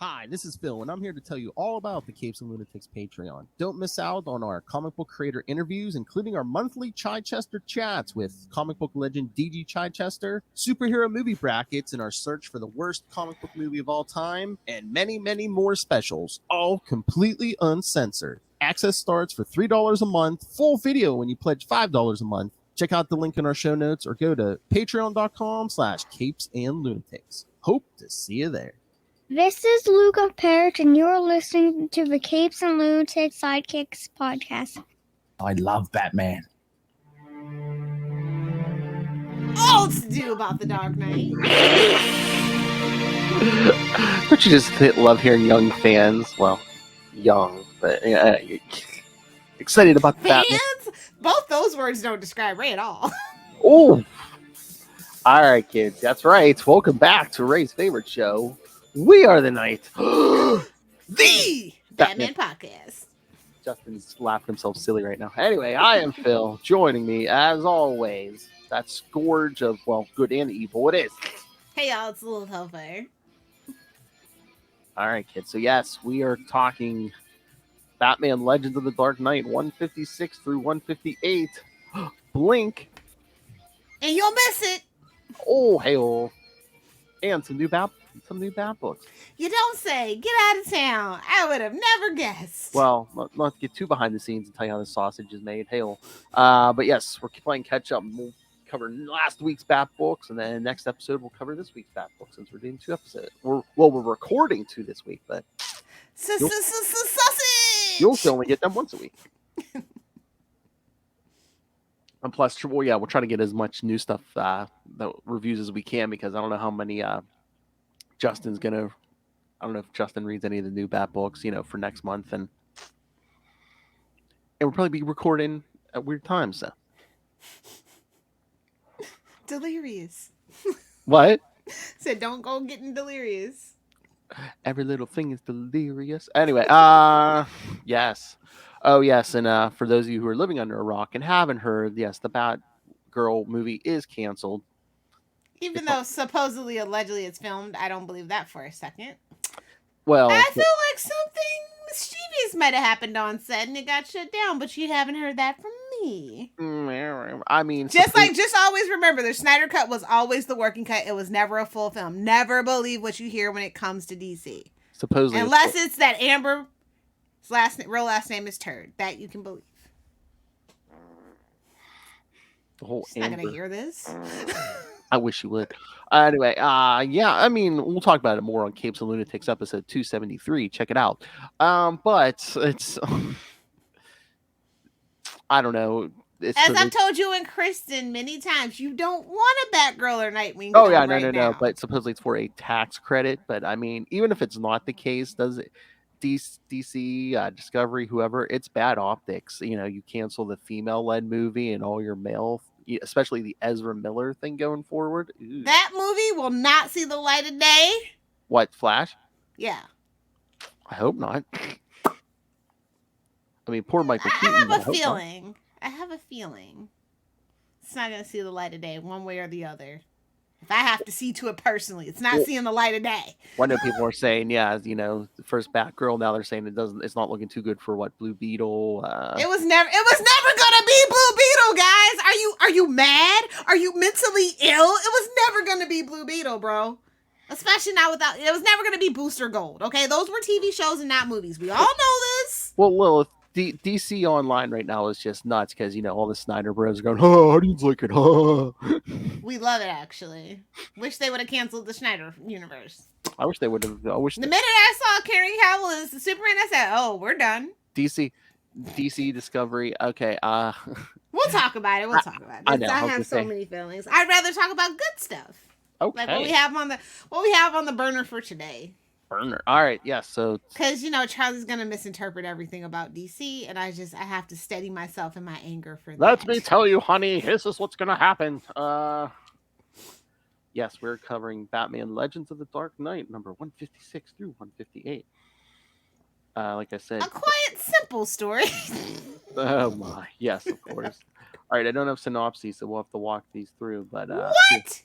Hi, this is Phil, and I'm here to tell you all about the Capes and Lunatics Patreon. Don't miss out on our comic book creator interviews, including our monthly Chichester chats with comic book legend DG Chichester, superhero movie brackets in our search for the worst comic book movie of all time, and many, many more specials, all completely uncensored. Access starts for $3 a month, full video when you pledge $5 a month. Check out the link in our show notes or go to patreon.com/CapesandLunatics. Hope to see you there. This is Luca Perich, and you're listening to the Capes and Lunatics Sidekicks podcast. I love Batman. All to do about the Dark Knight. Don't you just love hearing young fans? Well, young, but excited about fans? Batman. Both those words don't describe Ray at all. Oh, all right, kids. That's right. Welcome back to Ray's favorite show. We are the night. The Batman Podcast. Justin's laughing himself silly right now. Anyway, I am Phil. Joining me, as always, that scourge of, well, good and evil. It is. Hey, y'all. It's Lilith Hellfire. All right, kids. So, yes, we are talking Batman Legends of the Dark Knight 156 through 158. Blink. And you'll miss it. Oh, hey-oh. And some new Bat books. You don't say. Get out of town. I would have never guessed. Well, not get too behind the scenes and tell you how the sausage is made. Hey-oh. But yes, we're playing catch up. We'll cover last week's Bat books, and then next episode we'll cover this week's Bat book since we're doing 2 episodes. We're recording 2 this week, but sausage. You'll only get them once a week. And plus, well, yeah, we'll try to get as much new stuff, the reviews as we can, because I don't know how many Justin's gonna. I don't know if Justin reads any of the new Bat books, for next month, and we'll probably be recording at weird times. So. Delirious. What? Said don't go getting delirious. Every little thing is delirious. Anyway, yes. Oh, yes, and for those of you who are living under a rock and haven't heard, yes, the Batgirl movie is canceled. Even though supposedly, allegedly, it's filmed, I don't believe that for a second. Well, I feel like something mischievous might have happened on set and it got shut down, but you haven't heard that from me. I mean, just always remember, the Snyder Cut was always the working cut. It was never a full film. Never believe what you hear when it comes to DC. Supposedly, unless it's that Amber's real last name is Turd. That you can believe. The whole She's not gonna hear this. I wish you would. Anyway, yeah, I mean, we'll talk about it more on Capes and Lunatics episode 273. Check it out. But it's, I don't know. As I've told you and Kristen many times, you don't want a Batgirl or Nightwing. Oh yeah, no. But supposedly it's for a tax credit. But I mean, even if it's not the case, does it? DC, Discovery, whoever, it's bad optics. You cancel the female-led movie and all your male, especially the Ezra Miller thing going forward. Ooh. That movie will not see the light of day. What, Flash? Yeah. I hope not. I mean, poor Michael Keaton. I have a feeling it's not going to see the light of day one way or the other. If I have to see to it personally, it's not seeing the light of day. I know people are saying, yeah, the first Batgirl. Now they're saying it's not looking too good for Blue Beetle. It was never gonna be Blue Beetle, guys. Are you mad? Are you mentally ill? It was never gonna be Blue Beetle, bro. Especially not without. It was never gonna be Booster Gold. Okay, those were TV shows and not movies. We all know this. Well, Lilith. DC Online right now is just nuts because all the Snyder Bros are going, oh, how do you like it? Oh. We love it, actually. Wish they would have canceled the Snyder universe. I wish they would have. The minute I saw Henry Cavill as Superman, I said, "Oh, we're done." DC Discovery. Okay. We'll talk about it. I have so many feelings. I'd rather talk about good stuff. Okay. Like what we have on the burner for today. All right, yeah, so because Charlie's gonna misinterpret everything about DC, and I have to steady myself in my anger for that. Let me tell you, honey, this is what's gonna happen. Yes, we're covering Batman Legends of the Dark Knight, number 156 through 158. Like I said, a quiet, simple story. Oh my, yes, of course. All right, I don't have synopses, so we'll have to walk these through. But what?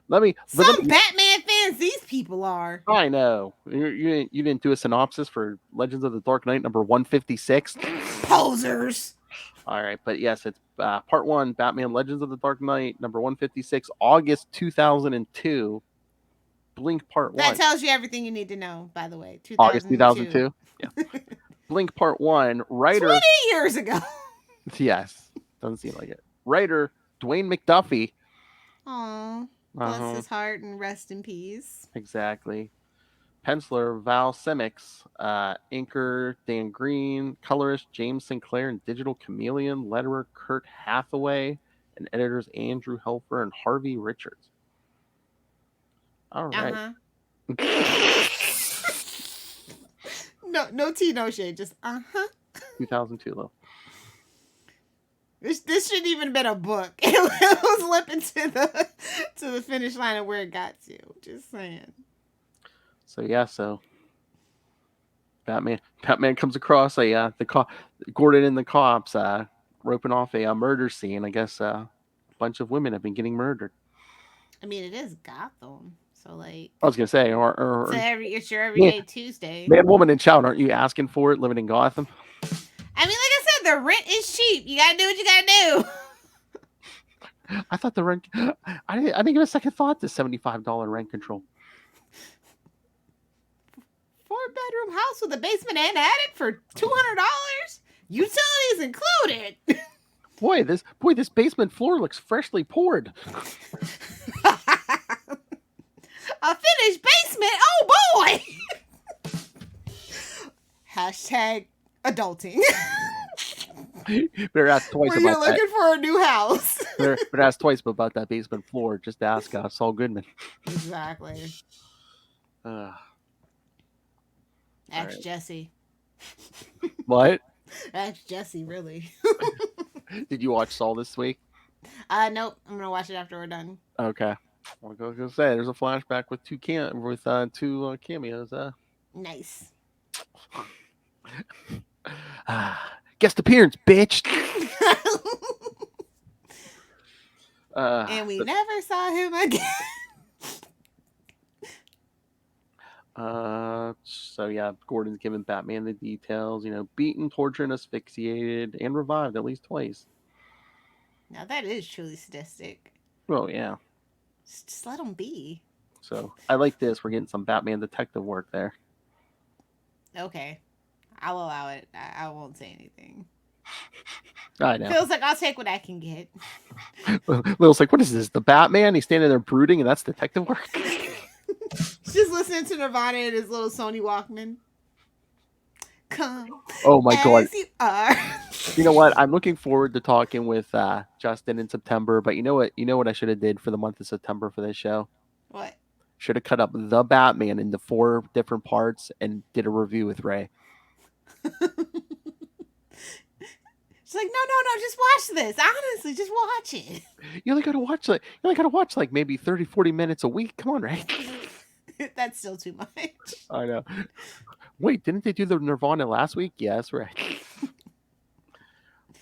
Let me Batman fans, these people people are. I know. You didn't do a synopsis for Legends of the Dark Knight number 156. Posers. All right, but yes, it's part 1, Batman Legends of the Dark Knight number 156, August 2002. Blink part 1. That tells you everything you need to know, by the way. August 2002. Yeah. Blink part 1. Writer. 20 years ago. Yes. Doesn't seem like it. Writer Dwayne McDuffie. Aw. Bless his heart and rest in peace. Exactly. Penciler Val Simics. Inker Dan Green. Colorist James Sinclair and Digital Chameleon. Letterer Kurt Hathaway. And editors Andrew Helfer and Harvey Richards. All right. No tea, no shade. Just 2002, though. This shouldn't even have been a book. It was limping to the finish line of where it got to. Just saying. So yeah, Batman comes across Gordon and the cops roping off a murder scene. I guess a bunch of women have been getting murdered. I mean, it is Gotham, so like. I was gonna say, or it's your everyday Tuesday. Man, woman, and child. Aren't you asking for it living in Gotham? I mean, like I said, the rent is cheap. You gotta do what you gotta do. I thought the rent. I didn't give a second thought to $75 rent control. 4-bedroom house with a basement and attic for $200, utilities included. Boy, this basement floor looks freshly poured. A finished basement. Oh boy. Hashtag adulting. Better ask twice When about you're looking for a new house. Better ask twice about that basement floor. Just ask Saul Goodman. Exactly. Ask right. Jesse. What? Ask Jesse, really. Did you watch Saul this week? Nope. I'm gonna watch it after we're done. Okay. I was gonna say there's a flashback with two cameos. Nice. Guest appearance, bitch. And we never saw him again. So yeah, Gordon's giving Batman the details. Beaten, tortured, and asphyxiated, and revived at least twice. Now that is truly sadistic. Oh yeah. Just let him be. So I like this. We're getting some Batman detective work there. Okay. I'll allow it. I won't say anything. I know. Feels like I'll take what I can get. Lil's like, what is this? The Batman? He's standing there brooding, and that's detective work? Just listening to Nirvana and his little Sony Walkman. Come. Oh my God. You are. You know what? I'm looking forward to talking with Justin in September. But you know what I should have did for the month of September for this show? What? Should have cut up the Batman into 4 different parts and did a review with Ray. She's like, no, just watch this. Honestly, just watch it. You only got to watch like maybe 30, 40 minutes a week. Come on, Ray. That's still too much. I know. Wait, didn't they do the Nirvana last week? Yes, right.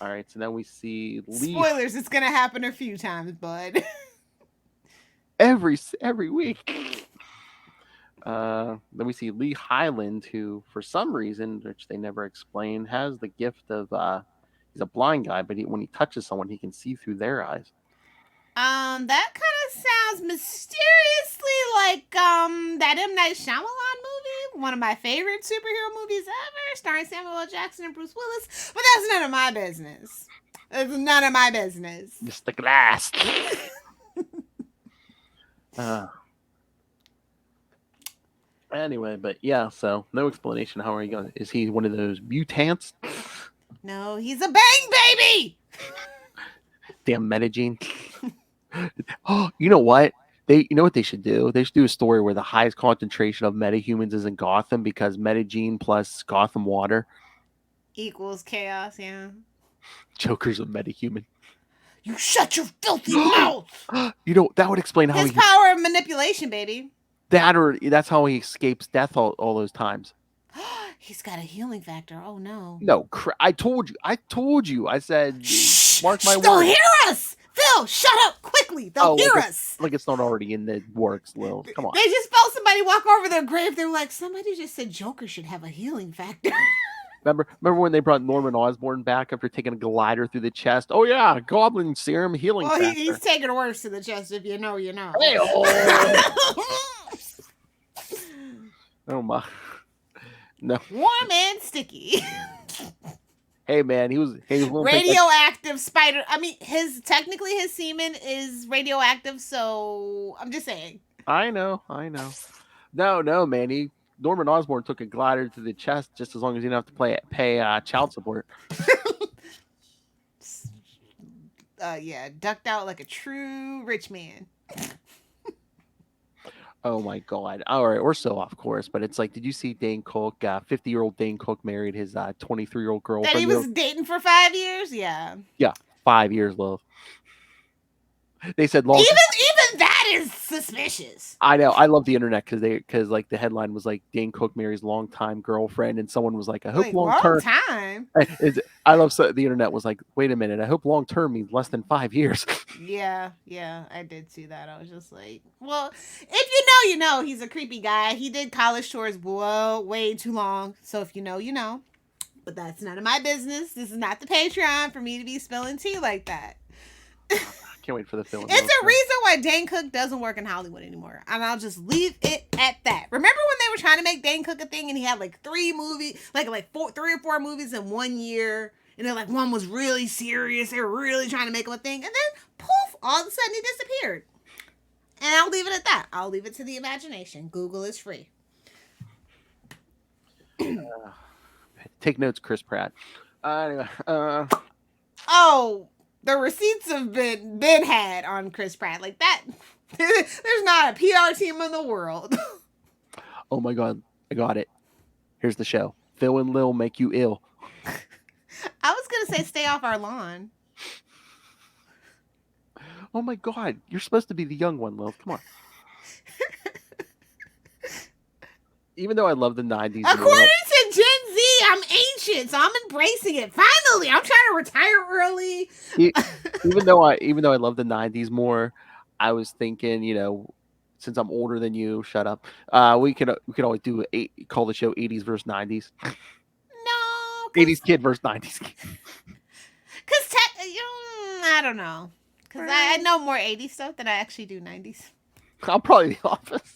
All right, so then we see Lee. Spoilers, it's going to happen a few times, bud. Every week. Then we see Lee Highland, who, for some reason, which they never explain, has the gift of he's a blind guy, but when he touches someone, he can see through their eyes. That kind of sounds mysteriously like that M. Night Shyamalan movie, one of my favorite superhero movies ever, starring Samuel L. Jackson and Bruce Willis. But that's none of my business. It's none of my business. Mr. Glass. Anyway, but yeah, so no explanation. How are you going? Is he one of those mutants? No, he's a bang baby. Damn Medellin. Oh, you know what? You know what they should do? They should do a story where the highest concentration of metahumans is in Gotham because Medellin plus Gotham water equals chaos. Yeah. Joker's a metahuman. You shut your filthy mouth. That would explain how his power of manipulation, baby. That's how he escapes death all those times. He's got a healing factor. Oh no. No, I told you. I said, mark my words. Don't hear us, Phil. No, shut up quickly. They'll hear us. Like it's not already in the works, Lil. Come on. They just felt somebody walk over their grave. They were like, somebody just said Joker should have a healing factor. Remember when they brought Norman Osborn back after taking a glider through the chest? Oh yeah, Goblin Serum healing factor. He's taking worse to the chest. If you know, you know. Oh my. No. Warm and sticky. Hey man, he was radioactive spider. I mean, his semen is radioactive, so I'm just saying. I know. No, man. Norman Osborn took a glider to the chest just as long as he didn't have to pay child support. Ducked out like a true rich man. Oh my god! All right, we're so off course, but it's like, did you see Dane Cook? 50-year-old Dane Cook married his 23-year-old girlfriend. That he was dating for 5 years. Yeah. 5 years, love. They said long. Even that is suspicious. I know. I love the internet because like the headline was like Dane Cook marries longtime girlfriend, and someone was like, I hope long term. I love the internet was like, wait a minute, I hope long term means less than 5 years. Yeah, I did see that. I was just like, well, if you know, you know. He's a creepy guy. He did college tours way too long. So if you know, you know. But that's none of my business. This is not the Patreon for me to be spilling tea like that. Can't wait for the film. It's a reason why Dane Cook doesn't work in Hollywood anymore. And I'll just leave it at that. Remember when they were trying to make Dane Cook a thing and he had like 3 movies, like 3 or 4 movies in 1 year? And then like one was really serious. They were really trying to make him a thing. And then poof, all of a sudden he disappeared. And I'll leave it at that. I'll leave it to the imagination. Google is free. Take notes, Chris Pratt. Anyway, Oh, the receipts have been had on Chris Pratt. Like that, there's not a PR team in the world. Oh my god, I got it. Here's the show. Phil and Lil make you ill. I was gonna say stay off our lawn. Oh my god, you're supposed to be the young one, Lil. Come on. Even though I love the 90s. According to Gen Z, I'm ancient, so I'm embracing it. Finally, I'm trying to retire early. Even though I love the 90s more, I was thinking, you know, since I'm older than you, shut up. We could always call the show 80s versus 90s. No, 80s kid versus 90s kid. Cause I don't know, cause I know more 80s stuff than I actually do 90s. I'm probably the office.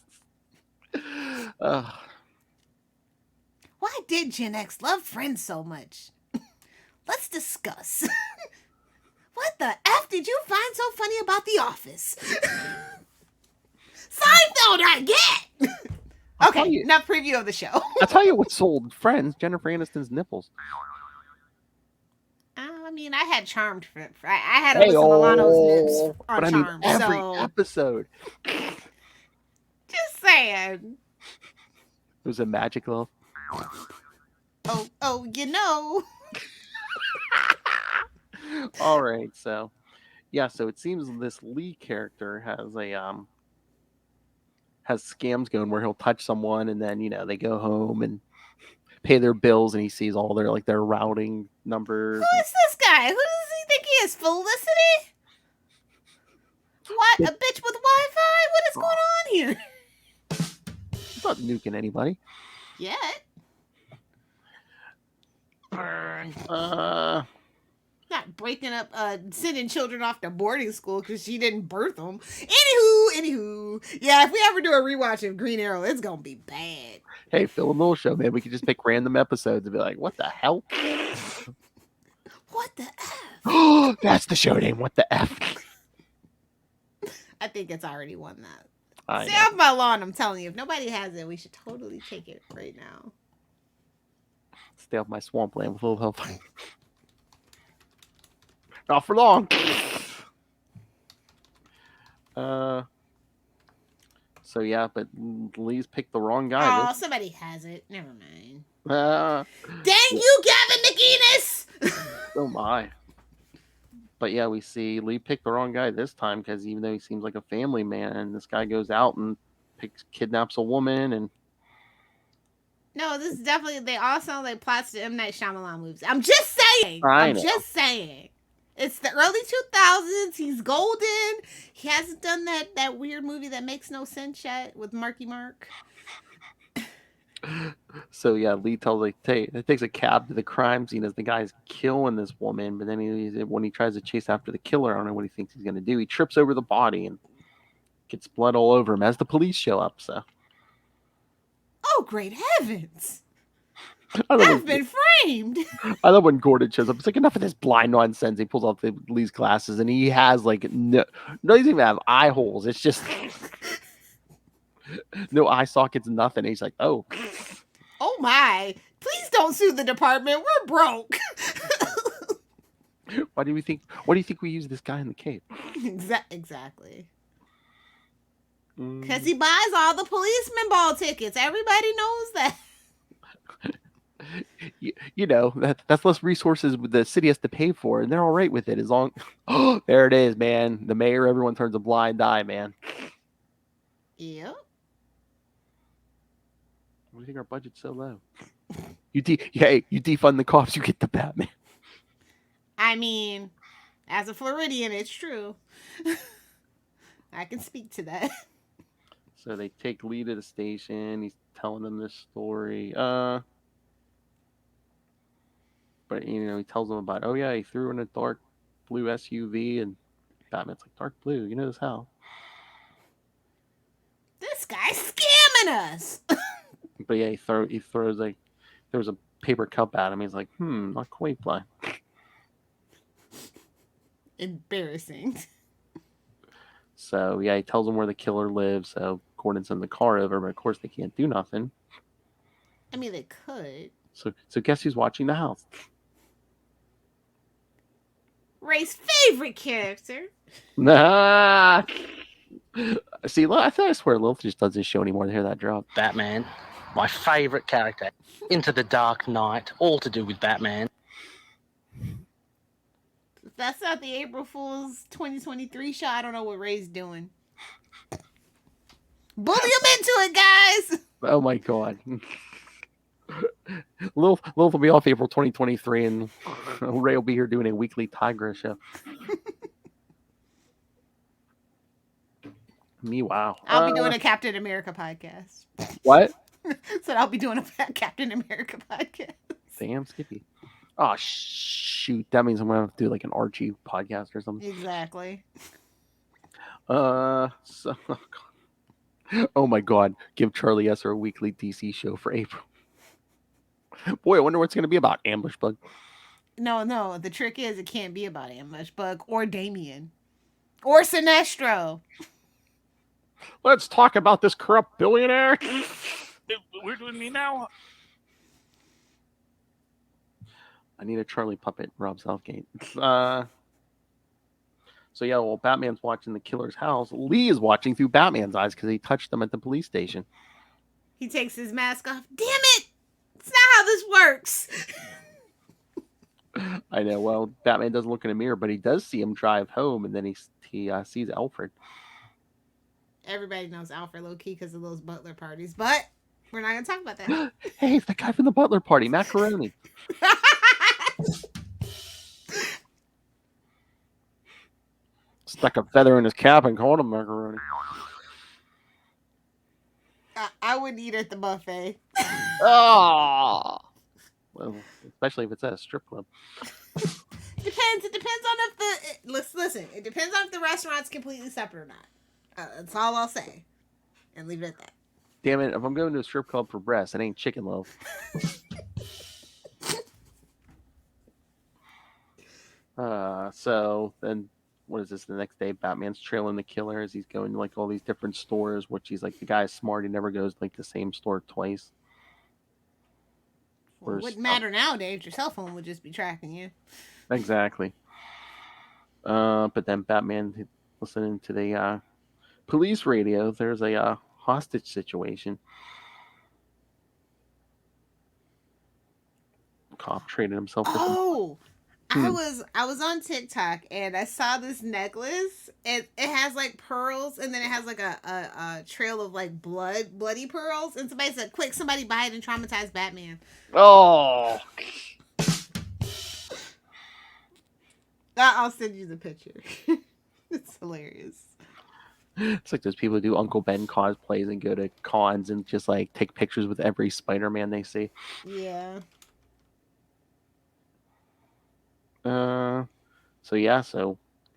Why did Gen X love Friends so much? Let's discuss. What the F did you find so funny about The Office? Seinfeld, I get. Okay, enough preview of the show. I'll tell you what sold Friends, Jennifer Aniston's nipples. I mean, I had Charmed. I had Alyssa Milano's nips on Charmed. Every episode. Just saying. It was a magic love. Oh, you know. All right, so it seems this Lee character has scams going where he'll touch someone and then, you know, they go home and pay their bills and he sees all their routing numbers. Who is this guy? Who does he think he is? Felicity? What? A bitch with Wi-Fi? What is going on here? He's not nuking anybody. Yet. Burn. Not breaking up, sending children off to boarding school because she didn't birth them. Anywho. Yeah, if we ever do a rewatch of Green Arrow, it's going to be bad. Hey, Phil and Lil show, man. We could just pick random episodes and be like, what the hell? What the F? That's the show name. What the F? I think it's already won that. I Stay know. off my lawn, I'm telling you. If nobody has it, we should totally take it right now. Stay off my swampland with a little help. Not for long. So yeah, but Lee's picked the wrong guy. Oh, somebody has it. Never mind. Dang you, Gavin McInnes! Oh my. But yeah, we see Lee picked the wrong guy this time because even though he seems like a family man, this guy goes out and kidnaps a woman and. No, this is definitely, they all sound like plots to M. Night Shyamalan movies. I'm just saying. I know. Just saying. It's the early 2000s. He's golden. He hasn't done that weird movie that makes no sense yet with Marky Mark. So yeah, Lee takes a cab to the crime scene as the guy's killing this woman. But then when he tries to chase after the killer, I don't know what he thinks he's gonna do. He trips over the body and gets blood all over him as the police show up. So, oh great heavens! I love I've been framed. I love when Gordon shows up. It's like, enough of this blind nonsense. He pulls off Lee's glasses and he has like no, he doesn't even have eye holes. It's just no eye sockets, nothing. And he's like, oh. Oh my! Please don't sue the department. We're broke. What do you think we use this guy in the cape? Exactly. Because he buys all the policeman ball tickets. Everybody knows that. You know, that's less resources the city has to pay for, and they're all right with it as long. Oh, there it is, man. The mayor, everyone turns a blind eye, man. Yep. Why do you think our budget's so low? You defund the cops, you get the Batman. I mean, as a Floridian, it's true. I can speak to that. So they take Lee to the station. He's telling them this story. But you know, he tells them about, oh yeah, he threw in a dark blue SUV, and Batman's like, dark blue, you know this how? This guy's scamming us. But yeah, he throws there was a paper cup at him. He's like, not quite blind. Embarrassing. So yeah, he tells them where the killer lives. So Gordon's in the car over, but of course they can't do nothing. I mean, they could. So guess who's watching the house? Ray's favorite character. Nah. See, I swear Lilith just does this show anymore to hear that drop. Batman, my favorite character. Into the Dark Knight, all to do with Batman. If that's not the April Fool's 2023 show, I don't know what Ray's doing. Bully him into it, guys. Oh my god. Lilith will be off April 2023, and Ray will be here doing a weekly Tigra show. Me, wow. I'll be doing a Captain America podcast. What? Said I'll be doing a Captain America podcast. Damn, Skippy. Oh, shoot. That means I'm going to have to do like an Archie podcast or something. Exactly. Oh my god. Give Charlie Esser a weekly DC show for April. Boy, I wonder what it's going to be about. Ambush Bug. No. The trick is it can't be about Ambush Bug or Damien or Sinestro. Let's talk about this corrupt billionaire. We're doing me now. I need a Charlie puppet, Rob Southgate. So yeah, well, Batman's watching the killer's house. Lee is watching through Batman's eyes because he touched them at the police station. He takes his mask off. Damn it! It's not how this works. I know. Well, Batman doesn't look in a mirror, but he does see him drive home, and then he sees Alfred. Everybody knows Alfred low key because of those butler parties, but we're not gonna talk about that. Hey, it's the guy from the butler party, Macaroni. Stuck a feather in his cap and called him Macaroni. I would eat at the buffet. Oh, well, especially if it's at a strip club. Depends. It depends on if the listen. It depends on if the restaurant's completely separate or not. That's all I'll say, and leave it at that. Damn it! If I'm going to a strip club for breasts, it ain't chicken loaf. So then, what is this? The next day, Batman's trailing the killer as he's going to like all these different stores. Which he's like, the guy's smart. He never goes like the same store twice. Well, it wouldn't matter nowadays. Your cell phone would just be tracking you. Exactly. But then Batman, listening to the police radio, there's a hostage situation. Cop traded himself for Oh, I was on TikTok and I saw this necklace. It has like pearls and then it has like a trail of like bloody pearls. And somebody said, "Quick, somebody buy it and traumatize Batman." Oh. I'll send you the picture. It's hilarious. It's like those people who do Uncle Ben cosplays and go to cons and just like take pictures with every Spider-Man they see. Yeah. So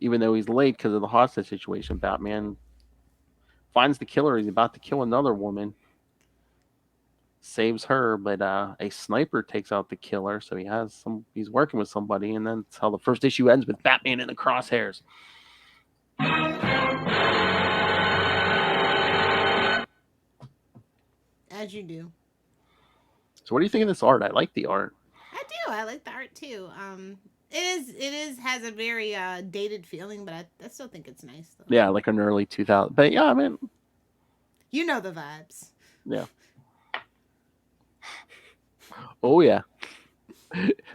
even though he's late because of the hostage situation, Batman finds the killer. He's about to kill another woman. Saves her, but a sniper takes out the killer. So he's working with somebody, and then that's how the first issue ends, with Batman in the crosshairs. As you do. So what do you think of this art? I like the art. I do. I like the art too. It has a very dated feeling, but I still think it's nice though. Yeah, like an early 2000. But yeah, I mean, you know the vibes. Yeah. Oh yeah.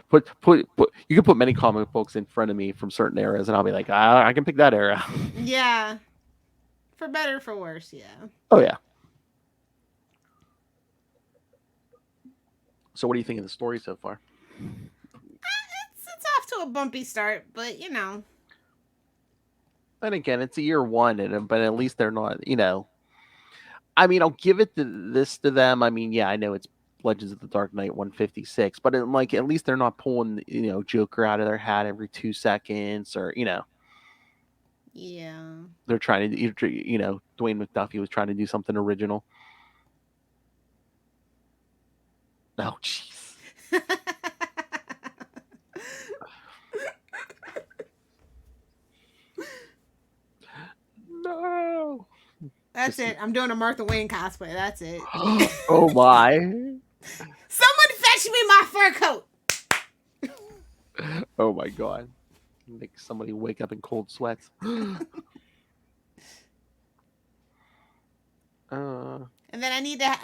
Put you can put many comic books in front of me from certain eras, and I'll be like, I can pick that era. Yeah. For better, for worse, yeah. Oh yeah. So what do you think of the story so far? It's off to a bumpy start, but you know. And again, it's a year one, but at least they're not, I mean, I'll give this to them. I mean, yeah, I know it's Legends of the Dark Knight 156, but at least they're not pulling, Joker out of their hat every 2 seconds, or Yeah. they're trying to, Dwayne McDuffie was trying to do something original. Oh, jeez. No. That's it. I'm doing a Martha Wayne cosplay. That's it. Oh my. Someone fetch me my fur coat. Oh my god. Make somebody wake up in cold sweats. And then I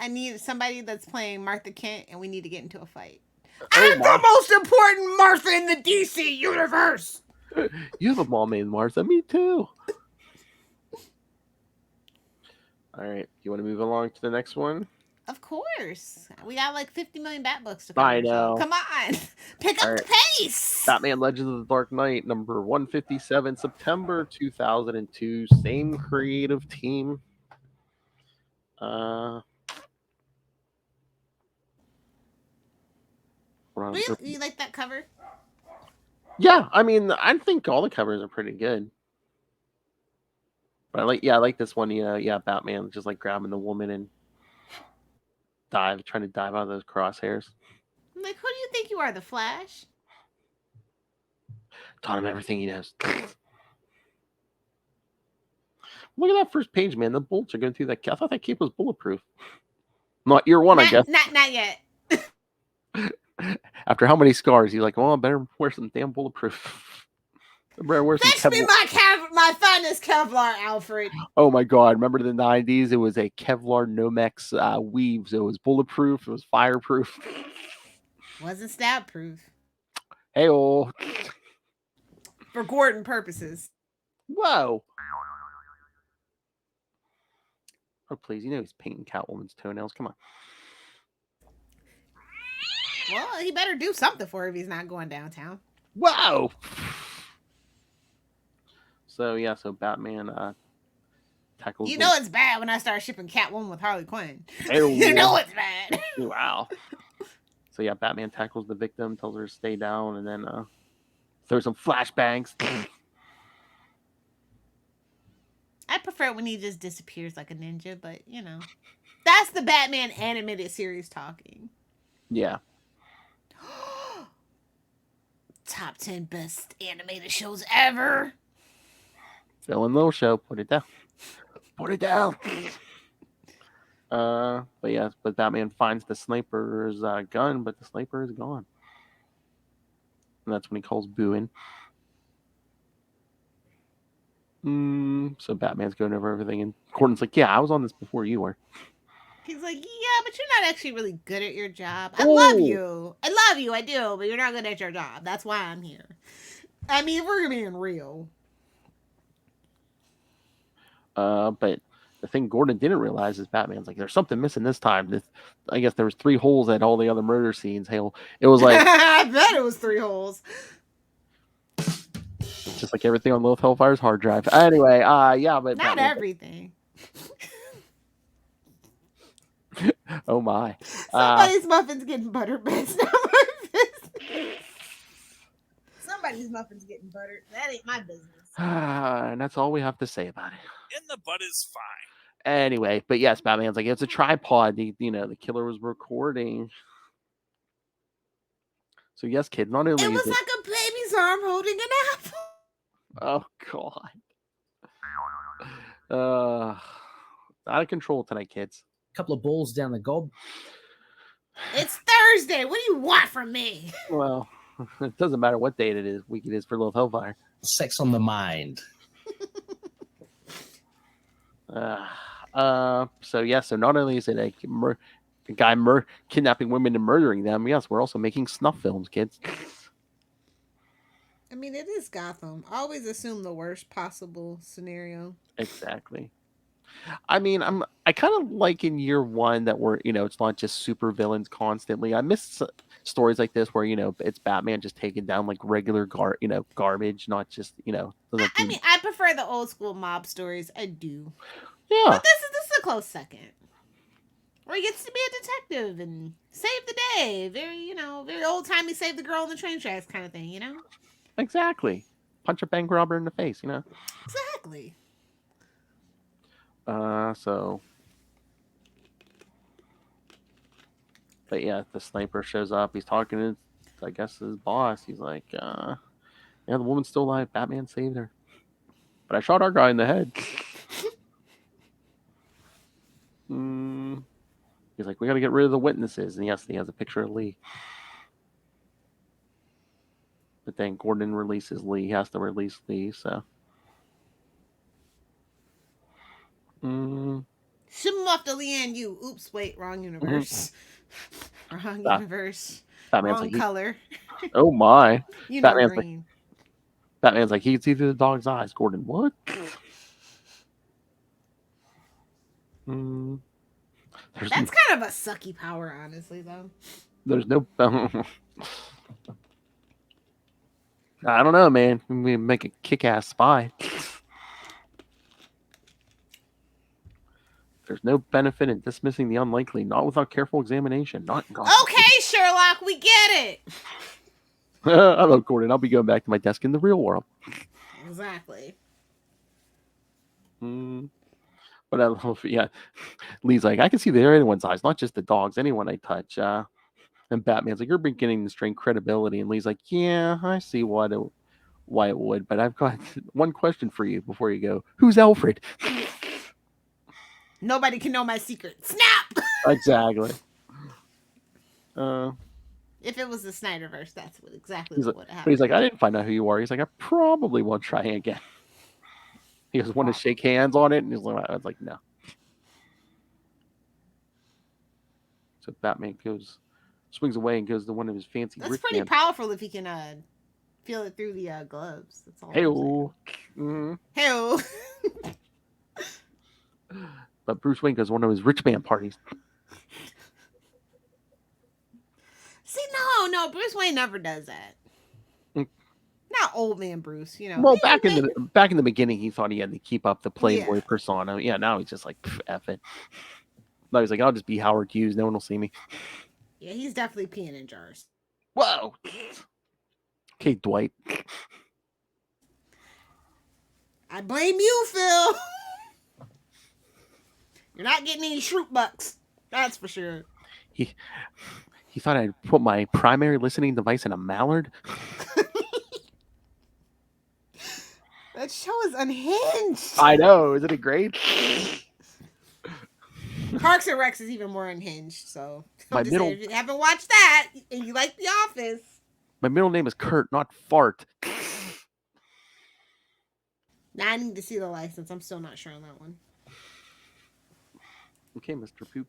need somebody that's playing Martha Kent, and we need to get into a fight. Oh I'm the most important Martha in the DC universe. You have a mom named Martha. Me too. All right. You want to move along to the next one? Of course. We got like 50 million Bat books to cover. I know. So come on. Pick up the pace. Batman Legends of the Dark Knight, number 157, September 2002. Same creative team. You like that cover? Yeah, I mean, I think all the covers are pretty good. But I like this one. Batman just like grabbing the woman and trying to dive out of those crosshairs. I'm like, who do you think you are, the Flash? Taught him everything he knows. Look at that first page, man. The bullets are going through that. I thought that cape was bulletproof. Not year one, I guess. Not yet. After how many scars, he's like, well, I better wear some damn bulletproof. Fetch me my finest Kevlar, Alfred. Oh my god, remember the 90s? It was a Kevlar Nomex weave, so it was bulletproof, it was fireproof. Wasn't stab proof. Hey-oh. For Gordon purposes. Whoa. Oh, please, he's painting Catwoman's toenails. Come on. Well, he better do something for her if he's not going downtown. Whoa! So Batman tackles. It's bad when I start shipping Catwoman with Harley Quinn. Oh, you know it's bad. Wow. So Batman tackles the victim, tells her to stay down, and then throws some flashbangs. I prefer when he just disappears like a ninja, but that's the Batman animated series talking. Yeah. Top 10 best animated shows ever. Phil and Lilith show. Put it down. Put it down. But Batman finds the sniper's gun, but the sniper is gone. And that's when he calls Boo in. So Batman's going over everything, and Gordon's like, yeah, I was on this before you were. He's like, yeah, but you're not actually really good at your job. I love you, I do, but you're not good at your job. That's why I'm here. I mean, we're being real. But the thing Gordon didn't realize is Batman's like, there's something missing this time. I guess there was 3 holes at all the other murder scenes. Hell, it was like I bet it was 3 holes. Just like everything on Lilith Hellfire's hard drive. Anyway, yeah, but Not Batman- everything. Oh my. Somebody's muffin's getting buttered, but it's not my business. Somebody's muffin's getting buttered. That ain't my business. And that's all we have to say about it. And the butt is fine. Anyway, but yes, Batman's like, it's a tripod. The killer was recording. So yes, kid, not only It is was like a baby's arm holding an apple. oh god. Out of control tonight, kids. Couple of balls down the gob. It's Thursday. What do you want from me? Well, it doesn't matter what day week it is for Lilith Hellfire. Sex on the mind. So not only is it a guy kidnapping women and murdering them, yes, we're also making snuff films, kids. I mean, it is Gotham. Always assume the worst possible scenario. Exactly. I mean, I kind of like in year one that we're, it's not just super villains constantly. I miss stories like this where, it's Batman just taking down like regular garbage, not just, I mean, I prefer the old school mob stories. I do. Yeah. But this is a close second. Where he gets to be a detective and save the day. Very, very old timey save the girl in the train tracks kind of thing, Exactly. Punch a bank robber in the face, Exactly. But yeah, the sniper shows up. He's talking to, I guess, his boss. He's like, yeah, the woman's still alive. Batman saved her. But I shot our guy in the head. He's like, we got to get rid of the witnesses. And yes, he has a picture of Lee. But then Gordon releases Lee. He has to release Lee, so. Ship him off to Leanne Yu. Oops, wait, wrong universe. Wrong universe. Batman's wrong like, color. Oh my. Batman's green. Batman's like, he can see through the dog's eyes. Gordon, what? That's kind of a sucky power, honestly, though. There's no. I don't know, man. We make a kick-ass spy. There's no benefit in dismissing the unlikely, not without careful examination. Not in Gotham. Okay, Sherlock, we get it. Hello, Gordon. I'll be going back to my desk in the real world. Exactly. But I love, yeah. Lee's like, I can see there anyone's eyes, not just the dog's, anyone I touch. And Batman's like, you're beginning to strain credibility. And Lee's like, yeah, I see why it would, but I've got one question for you before you go. Who's Alfred? Nobody can know my secret. Snap! Exactly. If it was the Snyderverse, that's exactly what would happen. But he's like, I didn't find out who you are. He's like, I probably won't try again. He just want to shake hands on it, and he's like, I was like, no. So Batman swings away and goes to one of his fancy. That's pretty powerful if he can feel it through the gloves. That's all. Hey-o. Hey-o. But Bruce Wayne goes to one of his rich man parties. See, no, Bruce Wayne never does that. Not old man Bruce, Well, back in the beginning, he thought he had to keep up the Playboy persona. Yeah, now he's just like, F it. Now he's like, I'll just be Howard Hughes. No one will see me. Yeah, he's definitely peeing in jars. Whoa. Okay, Dwight. I blame you, Phil. You're not getting any shroot bucks. That's for sure. He thought I'd put my primary listening device in a mallard. That show is unhinged. I know. Isn't it great? Parks and Recs is even more unhinged. So if you haven't watched that and you like The Office. My middle name is Kurt, not Fart. Now I need to see the license. I'm still not sure on that one. Okay, Mr. Poop.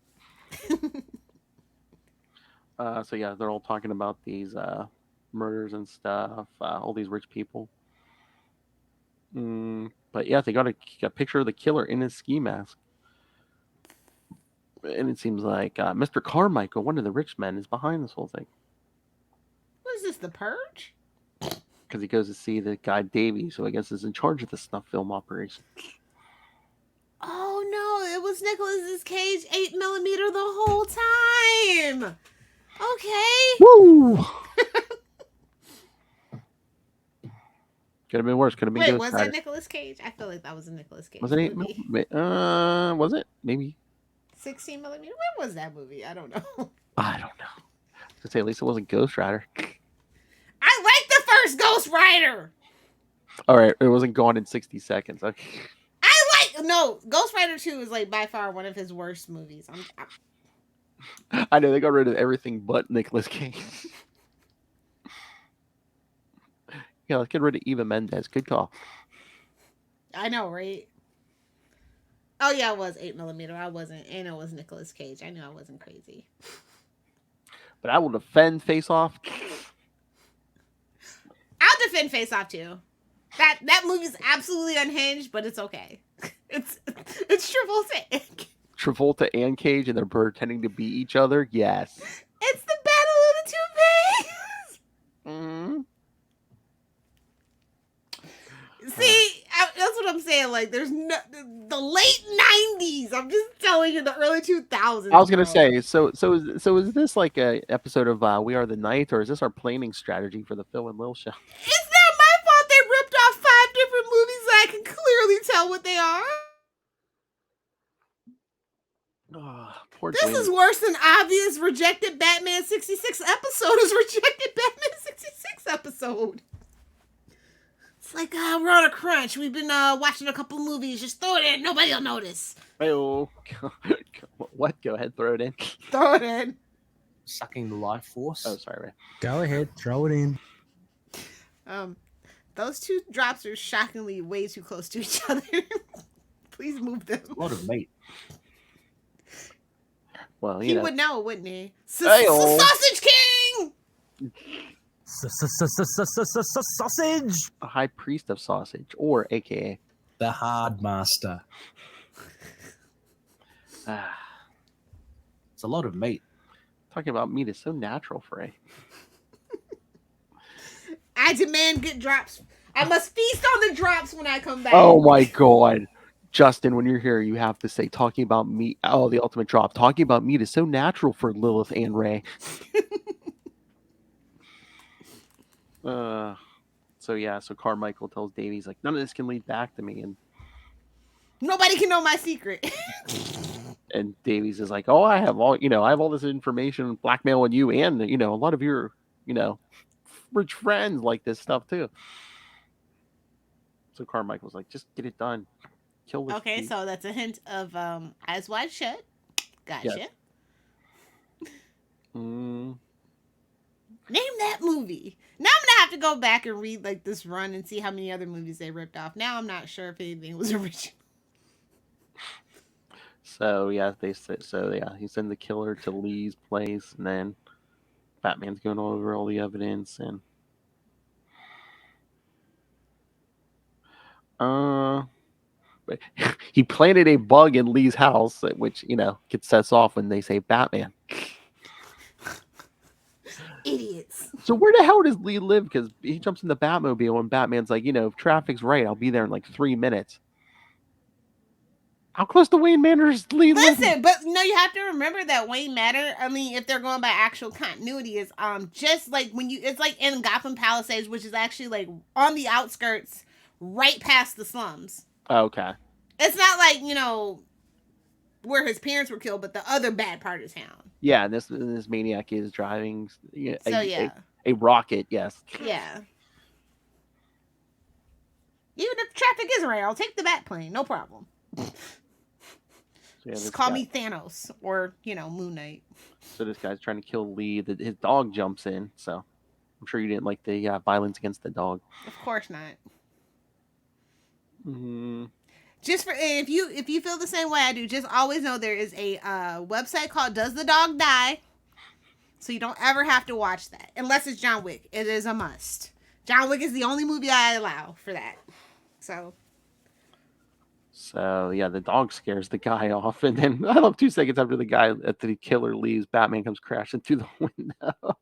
So yeah, they're all talking about these murders and stuff. All these rich people. But yeah, they got a picture of the killer in his ski mask. And it seems like Mr. Carmichael, one of the rich men, is behind this whole thing. What is this, The Purge? because he goes to see the guy Davies, who I guess is in charge of the snuff film operation. Oh no, it was Nicolas Cage 8mm the whole time. Okay. Woo! Could have been worse. Could have been Wait, Ghost was Rider. that Nicolas Cage? I feel like that was a Nicolas Cage Was it 8 movie. Was it? Maybe. 16mm? When was that movie? I don't know. I don't know. To say, at least it wasn't Ghost Rider. I like the first Ghost Rider. All right, it wasn't Gone in 60 Seconds. Okay. No, Ghost Rider 2 is like by far one of his worst movies. I know they got rid of everything but Nicolas Cage. Yeah, let's get rid of Eva Mendes. Good call. I know, right? Oh yeah, it was 8mm. I wasn't, and it was Nicolas Cage. I knew I wasn't crazy. But I will defend Face Off. I'll defend Face Off too. That movie's absolutely unhinged, but it's okay. It's Travolta. Travolta and Cage, and they're pretending to be each other. Yes. It's the Battle of the Two Mm. Bays. See, that's what I'm saying. Like, there's no the late '90s. I'm just telling you, the early 2000s. I was gonna bro. say, so is this like a episode of We Are the Night, or is this our planning strategy for the Phil and Lil show? It's not my fault they ripped off 5 different movies that I can clearly tell what they are. Oh, poor This Dwayne. is worse than obvious rejected Batman 66 episode is rejected Batman 66 episode. It's like, we're on a crunch. We've been watching a couple movies. Just throw it in. Nobody will notice. Oh, what? Go ahead, throw it in. Throw it in. Sucking the life force. Oh, sorry, Ray. Go ahead, throw it in. Those two drops are shockingly way too close to each other. Please move them. A lot of meat. Well, He you know. would know, wouldn't he? Hey-o. Sausage King! Sausage. A high priest of sausage, or AKA. The hard master. It's a lot of meat. Talking about meat is so natural, Frey. I demand good drops. I must feast on the drops when I come back. Oh my god. Justin, when you're here, you have to say, talking about meat. Oh, the ultimate drop. Talking about meat is so natural for Lilith and Ray. So Carmichael tells Davies, like, none of this can lead back to me. And Nobody can know my secret. And Davies is like, oh, I have all this information blackmailing you and, a lot of your, rich friends like this stuff too. So Carmichael's like, just get it done. Kill this. Okay, thief. so that's a hint of Eyes Wide Shut. Gotcha. Yes. Mm, Name that movie. Now I'm gonna have to go back and read like this run and see how many other movies they ripped off. Now I'm not sure if anything was original. So yeah, he sends the killer to Lee's place, and then Batman's going over all the evidence, and but he planted a bug in Lee's house, which gets set off when they say Batman. Idiots. So where the hell does Lee live? Because he jumps in the Batmobile, and Batman's like, if traffic's right, I'll be there in like 3 minutes. How close to Wayne Manor does Lee live? Listen, but no, you have to remember that Wayne Manor, I mean, if they're going by actual continuity, is just like it's like in Gotham Palisades, which is actually like on the outskirts, right past the slums. Okay. It's not like, where his parents were killed, but the other bad part of town. Yeah, and this maniac is driving a rocket, yes. Yeah. Even if traffic is right, I'll take the bat plane, no problem. Yeah, Just call me Thanos or, Moon Knight. So this guy's trying to kill Lee. His dog jumps in, so I'm sure you didn't like the violence against the dog. Of course not. Mm-hmm. Just for if you feel the same way I do, just always know there is a website called Does the Dog Die? So you don't ever have to watch that unless it's John Wick. It is a must. John Wick is the only movie I allow for that. So yeah, the dog scares the guy off, and then I love 2 seconds after the killer leaves, Batman comes crashing through the window.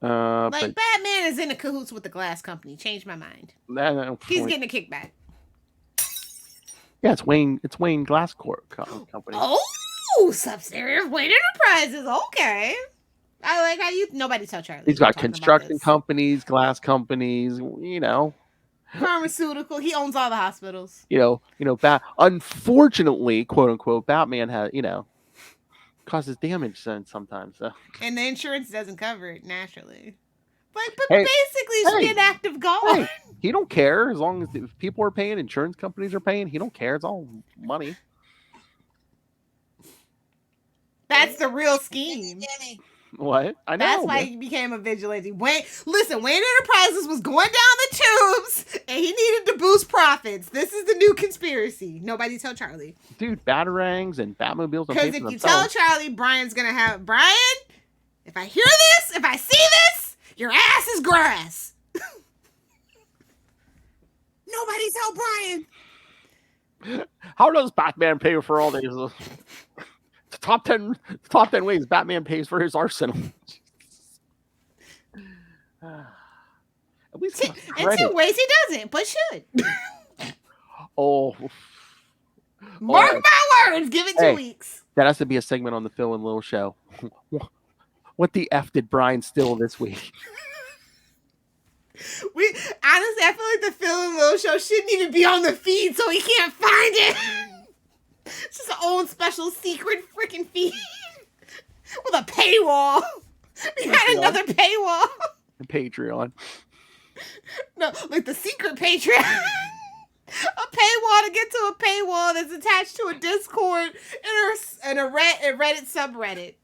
Like But Batman is in a cahoots with the glass company. Changed my mind. He's getting a kickback. Yeah, it's Wayne Glass Company. Oh, subsidiary of Wayne Enterprises. Okay. I like how you. Nobody tell Charlie. He's we're got talking about construction this. companies, glass companies. You know. Pharmaceutical. He owns all the hospitals. Unfortunately, quote unquote, Batman has causes damage sometimes. So. And the insurance doesn't cover it naturally. But Hey, basically, it should be an act of God. Hey, he don't care as long as if people are paying, insurance companies are paying. He don't care. It's all money. That's the real scheme. What? I know. That's why he became a vigilante. Wayne Enterprises was going down the tubes, and he needed to boost profits. This is the new conspiracy. Nobody tell Charlie. Dude, Batarangs and Batmobiles. Because if you tell Charlie, Brian's gonna have Brian. If I hear this, if I see this, your ass is grass. Nobody tell Brian. How does Batman pay for all these? The top 10 ways Batman pays for his arsenal. At least in 2 ways he doesn't, but should. Oh. Mark my words. Give it 2 weeks. That has to be a segment on the Phil and Lilith show. What the F did Brian steal this week? Honestly, I feel like the Phil and Lilith show shouldn't even be on the feed, so he can't find it. It's just an own special secret freaking feed with a paywall. We had another paywall. Patreon. No, like the secret Patreon. A paywall to get to a paywall that's attached to a Discord and a Reddit subreddit.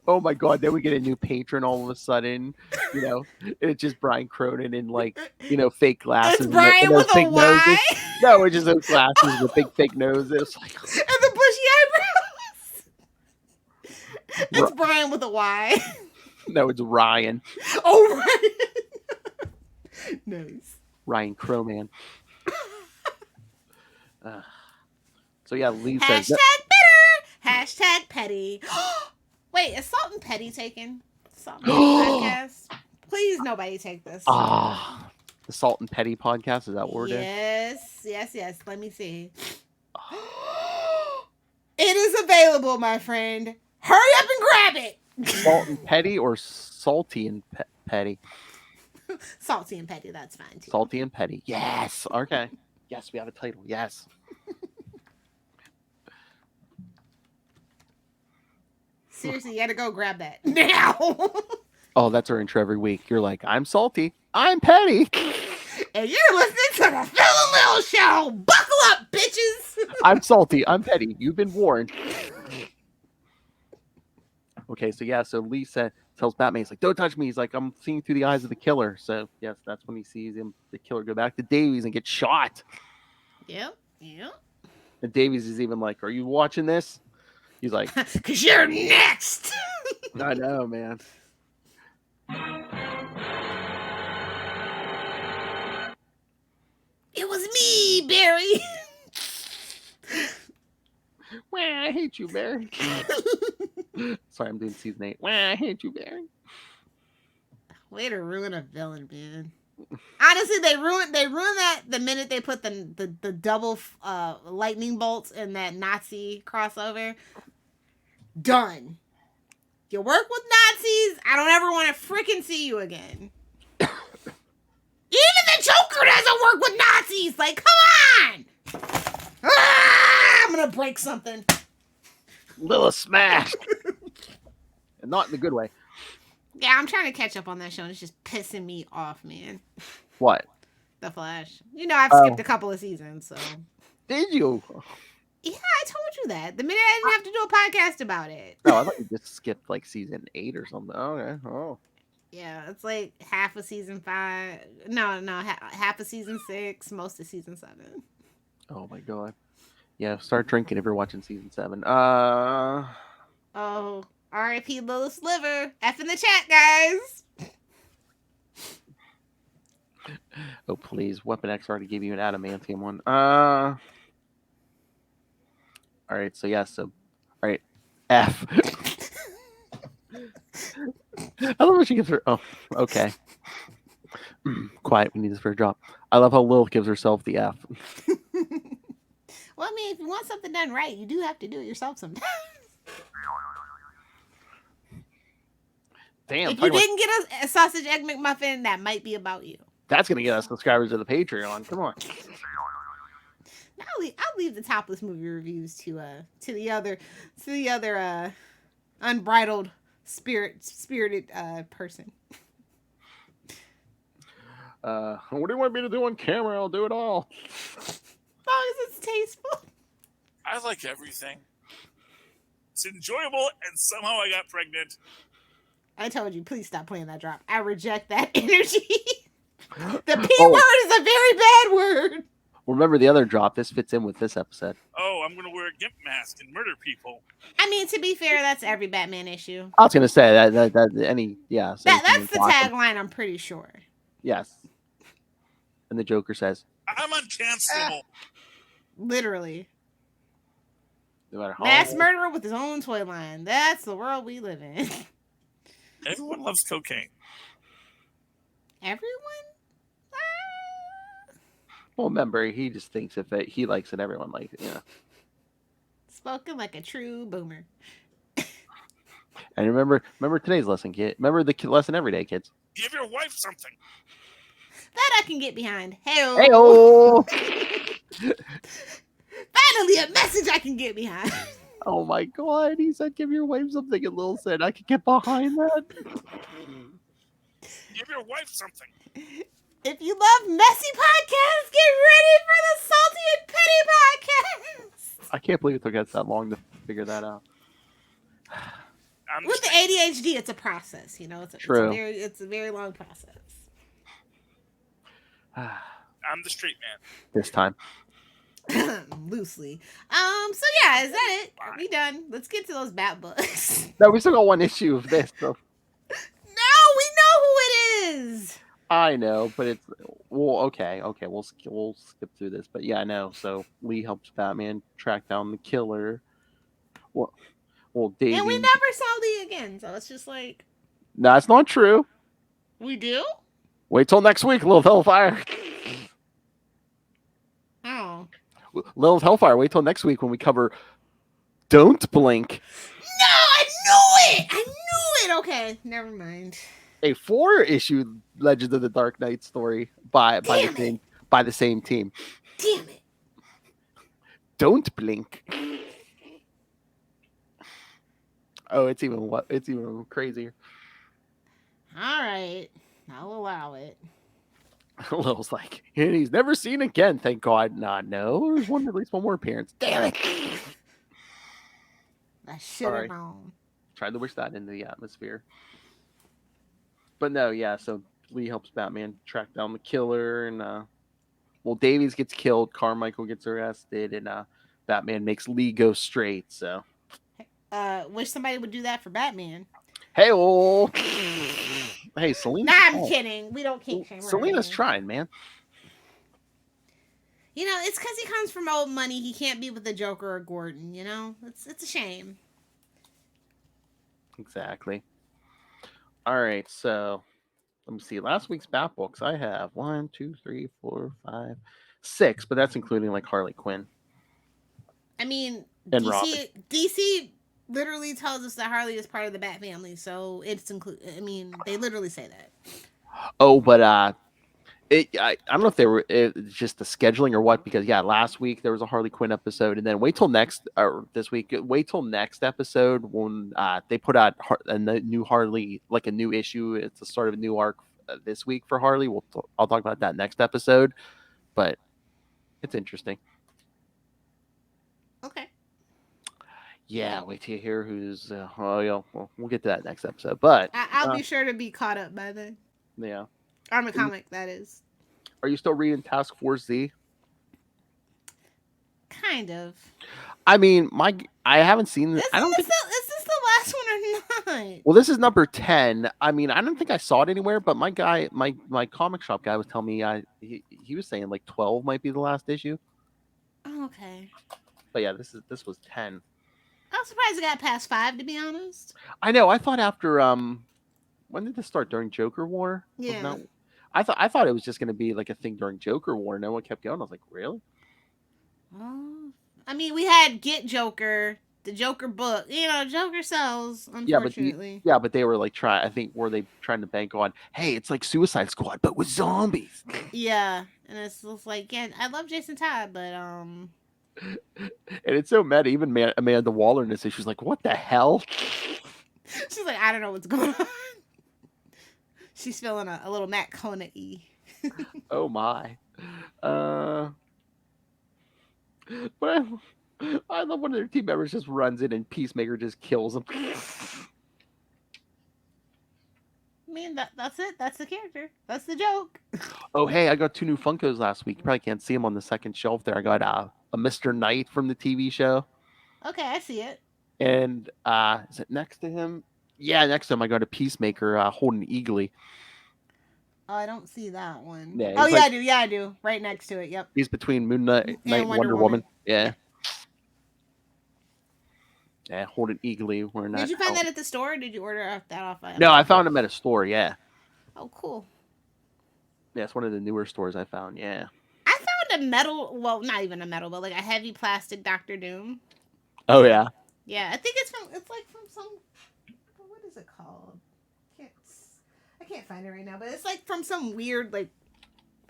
Oh my God! Then we get a new patron all of a sudden. It's just Brian Cronin in fake glasses. It's Brian with a Y. Noses. No, it's just those glasses with big fake noses. And the bushy eyebrows. It's Brian with a Y. No, it's Ryan. Oh, Ryan. Nice. Ryan Crowman. So yeah, Lee says says bitter. #petty. Wait, is Salt and Petty taken? Salt and Petty podcast? Please, nobody take this. The Salt and Petty podcast. Is that what we're doing? Yes. Let me see. It is available, my friend. Hurry up and grab it. Salt and Petty or Salty and Petty? Salty and Petty. That's fine too. Salty and Petty. Yes. Okay. Yes, we have a title. Yes. Seriously, you gotta go grab that now. Oh, that's our intro every week. You're like, I'm salty. I'm petty. And you're listening to the Phil and Lil Show. Buckle up, bitches. I'm salty. I'm petty. You've been warned. Okay, so Lisa tells Batman, he's like, don't touch me. He's like, I'm seeing through the eyes of the killer. So, yes, that's when he sees the killer go back to Davies and get shot. Yep. And Davies is even like, are you watching this? He's like, because you're next. I know, man. It was me, Barry. Well, I hate you, Barry. Sorry, I'm doing season 8. Well, I hate you, Barry. Way to ruin a villain, man. Honestly, they ruined that the minute they put the double lightning bolts in that Nazi crossover. Done. You work with Nazis, I don't ever want to freaking see you again. Even the Joker doesn't work with Nazis. Like, come on! I'm gonna break something. Little smash. And not in the good way. Yeah, I'm trying to catch up on that show, and it's just pissing me off, man. What? The Flash. I've skipped a couple of seasons, so. Did you? Yeah, I told you that. The minute I didn't have to do a podcast about it. No, I thought you just skipped like season 8 or something. Okay. Oh. Yeah, it's like half of season 5. No, half of season 6, most of season 7. Oh my God. Yeah, start drinking if you're watching season 7. Oh, R.I.P. Little Sliver. F in the chat, guys. Oh, please. Weapon X already gave you an adamantium one. All right, so yeah, all right, F. I love how she gives her. Oh, okay. Quiet. We need this for a drop. I love how Lilith gives herself the F. Well, I mean, if you want something done right, you do have to do it yourself sometimes. Damn. If you didn't get a sausage egg McMuffin, that might be about you. That's gonna get us subscribers to the Patreon. Come on. I'll leave the topless movie reviews to the other unbridled spirited person. What do you want me to do on camera? I'll do it all. As long as it's tasteful. I like everything. It's enjoyable, and somehow I got pregnant. I told you, please stop playing that drop. I reject that energy. The P word is a very bad word. Remember the other drop. This fits in with this episode. Oh, I'm gonna wear a gimp mask and murder people. I mean, to be fair, that's every Batman issue. I was gonna say that any yeah. So That's the tagline. I'm pretty sure. Yes. And the Joker says, I'm uncancelable. Literally. No matter how Mass murderer with his own toy line. That's the world we live in. Everyone loves cocaine. Everyone? Well, remember, he just thinks if he likes it, everyone likes it. Yeah. Spoken like a true boomer. And remember today's lesson, kid. Remember the lesson every day, kids. Give your wife something. That I can get behind. Hey-o. Hey-o. Finally, a message I can get behind. Oh my God! He said, "Give your wife something," and Lil said, "I could get behind that." Give your wife something. If you love messy podcasts, get ready for the Salty and Petty podcast. I can't believe it took us that long to figure that out. With the ADHD, it's a process. You know, it's a very long process. I'm the straight man. This time. Loosely. So yeah, is that it? Are we done? Let's get to those bat books. No, we still got one issue of this. So. No, we know who it is. I know, but it's okay. We'll skip through this, but yeah, I know. So Lee helps Batman track down the killer. Well, Davey. And we never saw Lee again, so it's just like. No, that's not true. We do. Wait till next week, Lilith Hellfire. Oh. Lilith Hellfire. Wait till next week when we cover Don't Blink. No, I knew it. I knew it. Okay, never mind. A 4-issue Legends of the Dark Knight story by the same team. Damn it! Don't Blink. Oh, it's even crazier. All right, I'll allow it. Lil's like, and he's never seen again. Thank God. Nah, no. There's at least one more appearance. Damn it! I should have known. Tried to wish that into the atmosphere. But no, yeah, so Lee helps Batman track down the killer, and Davies gets killed, Carmichael gets arrested, and Batman makes Lee go straight, so. Wish somebody would do that for Batman. Hey, hey, Selena. Nah, I'm kidding. We don't kink shame. Selena's trying, man. You know, it's because he comes from old money. He can't be with the Joker or Gordon, you know? It's a shame. Exactly. All right, so let me see. Last week's Bat books, I have 1, 2, 3, 4, 5, 6, but that's including like Harley Quinn. I mean, and DC literally tells us that Harley is part of the Bat family, so it's included. I mean, they literally say that. Oh, but I don't know if they were just the scheduling or what, because yeah, last week there was a Harley Quinn episode, and then wait till next episode when they put out a new Harley, like a new issue. It's the start of a new arc this week for Harley. I'll talk about that next episode, but it's interesting. Okay. Yeah, wait till you hear who's. We'll get to that next episode, but I'll be sure to be caught up by then. Yeah. I'm a comic, that is. Are you still reading Task Force Z? Kind of. I mean, I haven't seen this. Is this the last one or not? Well, this is number 10. I mean, I don't think I saw it anywhere, but my comic shop guy was telling me he was saying like 12 might be the last issue. Oh, okay. But yeah, this was 10. I'm surprised it got past 5, to be honest. I know. I thought after When did this start? During Joker War? Yeah. Wasn't that- I thought it was just going to be like a thing during Joker War. No one kept going. I was like, really? Oh, I mean, we had Get Joker, the Joker book. You know, Joker sells, unfortunately. But they were like trying. I think were they trying to bank on? Hey, it's like Suicide Squad, but with zombies. Yeah, and it's just like, yeah, I love Jason Todd, but And it's so meta. Even Amanda Waller in this issue, she's like, "What the hell?" she's like, I don't know what's going on. She's feeling a little Matt Kona-y. Oh my. But I love when their team members just runs in and Peacemaker just kills them. I mean, that's it. That's the character. That's the joke. Oh, hey, I got 2 new Funkos last week. You probably can't see them on the second shelf there. I got a Mr. Knight from the TV show. Okay, I see it. And is it next to him? Yeah, next to him I got a Peacemaker holding Eagly. Oh, I don't see that one. Yeah, oh, he's yeah, like- I do. Yeah, I do. Right next to it. Yep. He's between Moon Knight and Wonder Woman. Yeah. Yeah, holding Eagly. Wearing Did that you find helmet. that at the store? Or did you order that off? No, I found him at a store. Yeah. Oh, cool. Yeah, it's one of the newer stores I found. Yeah. I found a metal. Well, not even a metal, but like a heavy plastic Doctor Doom. Oh yeah. Yeah, I think it's like from some. What is it called? I can't find it right now, but it's like from some weird, like,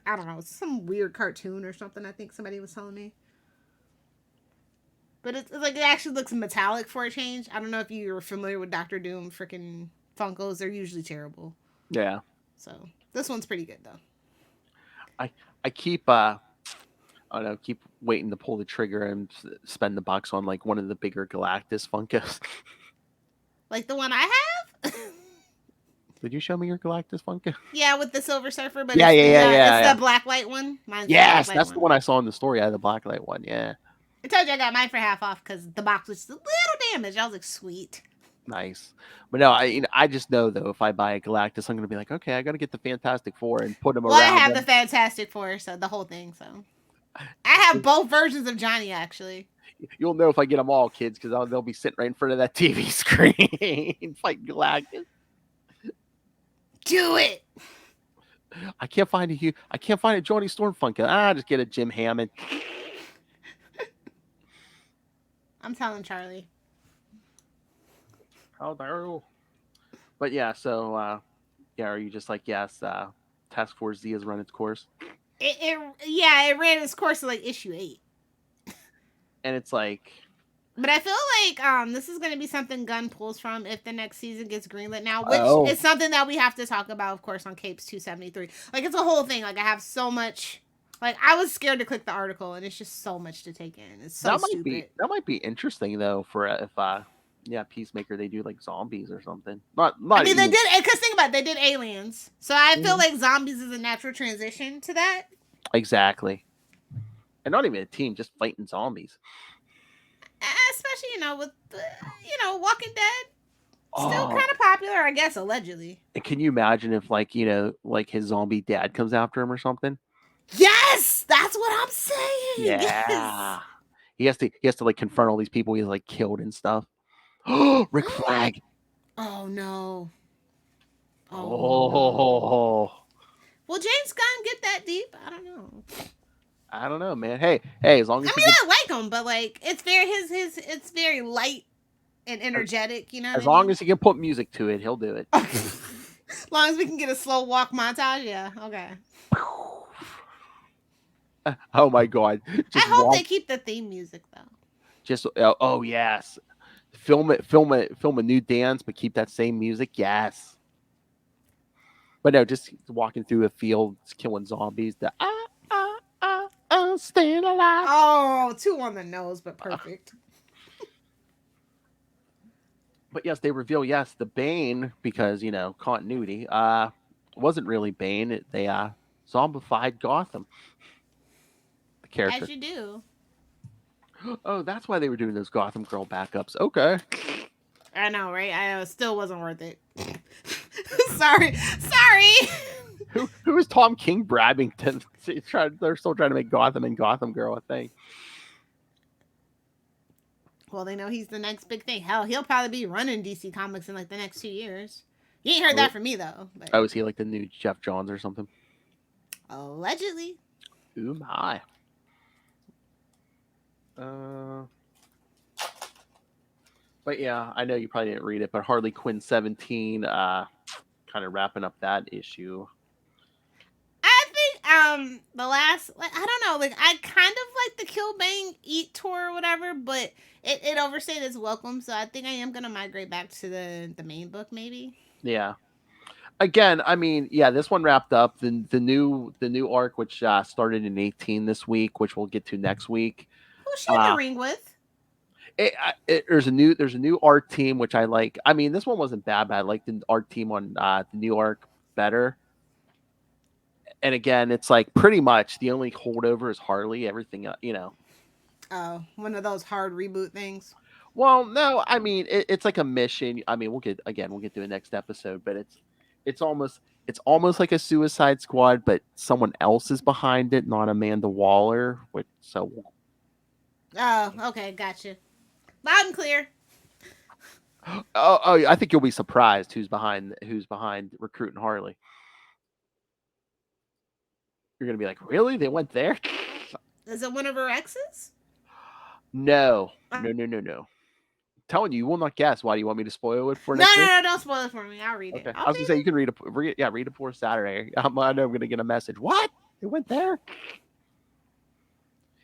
I don't know, some weird cartoon or something. I think somebody was telling me. But it's like, it actually looks metallic for a change. I don't know if you're familiar with Doctor Doom freaking Funkos. They're usually terrible. Yeah. So this one's pretty good though. I keep keep waiting to pull the trigger and spend the bucks on like one of the bigger Galactus Funkos. Like the one I have. Did you show me your Galactus Funko? Yeah, with the Silver Surfer, but Yeah, it's yeah. the black light one. Mine's Yes, the black that's the one I saw in the story. I had the blacklight one. Yeah. I told you I got mine for half off because the box was just a little damaged. I was like, sweet. Nice. But no, I just know though if I buy a Galactus, I'm gonna be like, okay, I gotta get the Fantastic Four and put them Well, I around. have them. the Fantastic Four, so the whole thing. So I have both versions of Johnny actually. You'll know if I get them all, kids, because they'll be sitting right in front of that TV screen fighting Galactus. Do it. I can't find a Johnny Storm Funko. Just get a Jim Hammond. I'm telling Charlie. How dare you? But yeah, so are you just like, yes, Task Force Z has run its course? It ran its course of like issue 8. And it's like, but I feel like this is going to be something Gunn pulls from if the next season gets greenlit now, which is something that we have to talk about, of course, on Capes 273. Like, it's a whole thing. Like, I have so much. Like, I was scared to click the article, and it's just so much to take in. It's so stupid. That might be interesting though for if Peacemaker they do like zombies or something. Not. I mean, they did, because think about it, they did aliens, so I feel like zombies is a natural transition to that. Exactly. And not even a team, just fighting zombies. Especially, with Walking Dead. Still kind of popular, I guess, allegedly. And can you imagine if like his zombie dad comes after him or something? Yes, that's what I'm saying. Yeah. Yes. He has to like confront all these people he's like killed and stuff. Rick Flag. Oh no. Oh. Will James Gunn get that deep? I don't know. I don't know, man. Hey, as long as I like him, but like it's it's very light and energetic, as long as he can put music to it, he'll do it. As long as we can get a slow walk montage, yeah, okay. Oh my god. I hope they keep the theme music though. Yes. Film a new dance, but keep that same music. Yes. But no, just walking through a field, killing zombies. Staying alive. Oh, 2 on the nose, but perfect. But yes, they reveal the Bane, because continuity. Wasn't really Bane. They zombified Gotham. The character. As you do. Oh, that's why they were doing those Gotham Girl backups. Okay. I know, right? I still wasn't worth it. Sorry. Who is Tom King Brabington? They're still trying to make Gotham and Gotham Girl a thing. Well, they know he's the next big thing. Hell, he'll probably be running DC Comics in like the next 2 years. You ain't heard that from me though. But Oh, is he like the new Jeff Johns or something? allegedly. Ooh my. But yeah, I know you probably didn't read it, but Harley Quinn 17, kind of wrapping up that issue. I think the last, like, I don't know, like I kind of like the Kill Bang Eat tour or whatever, but it overstayed its welcome, so I think I am gonna migrate back to the main book maybe. Yeah. Again, I mean, yeah, this one wrapped up. The new arc, which started in 18 this week, which we'll get to next week. Who's she in the ring with? There's a new art team which I like. I mean, this one wasn't bad, but I like the art team on the new arc better. And again, it's like pretty much the only holdover is Harley. Everything, Oh, one of those hard reboot things. Well, no, I mean it's like a mission. I mean, we'll get to the next episode, but it's almost like a Suicide Squad, but someone else is behind it, not Amanda Waller. Oh, okay, gotcha. Loud and clear. Oh, I think you'll be surprised who's behind recruiting Harley. You're gonna be like, really? They went there? Is it one of her exes? No. I'm telling you will not guess. Why do you want me to spoil it for next week? No, don't spoil it for me. I'll read it. I was gonna say you can read it before Saturday. I know I'm gonna get a message. What? They went there?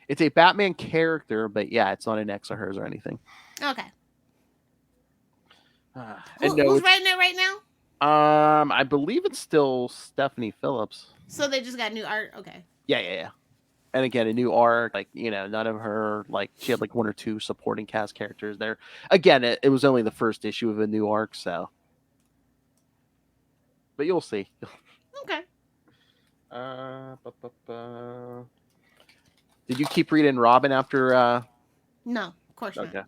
It's a Batman character, but yeah, it's not an ex of hers or anything. Okay. Who's writing it right now? I believe it's still Stephanie Phillips. So they just got new art. Okay. Yeah. And again, a new arc. Like none of her she had like one or two supporting cast characters there. Again, it was only the first issue of a new arc, so. But you'll see. Okay. Did you keep reading Robin after? No, of course not. Okay.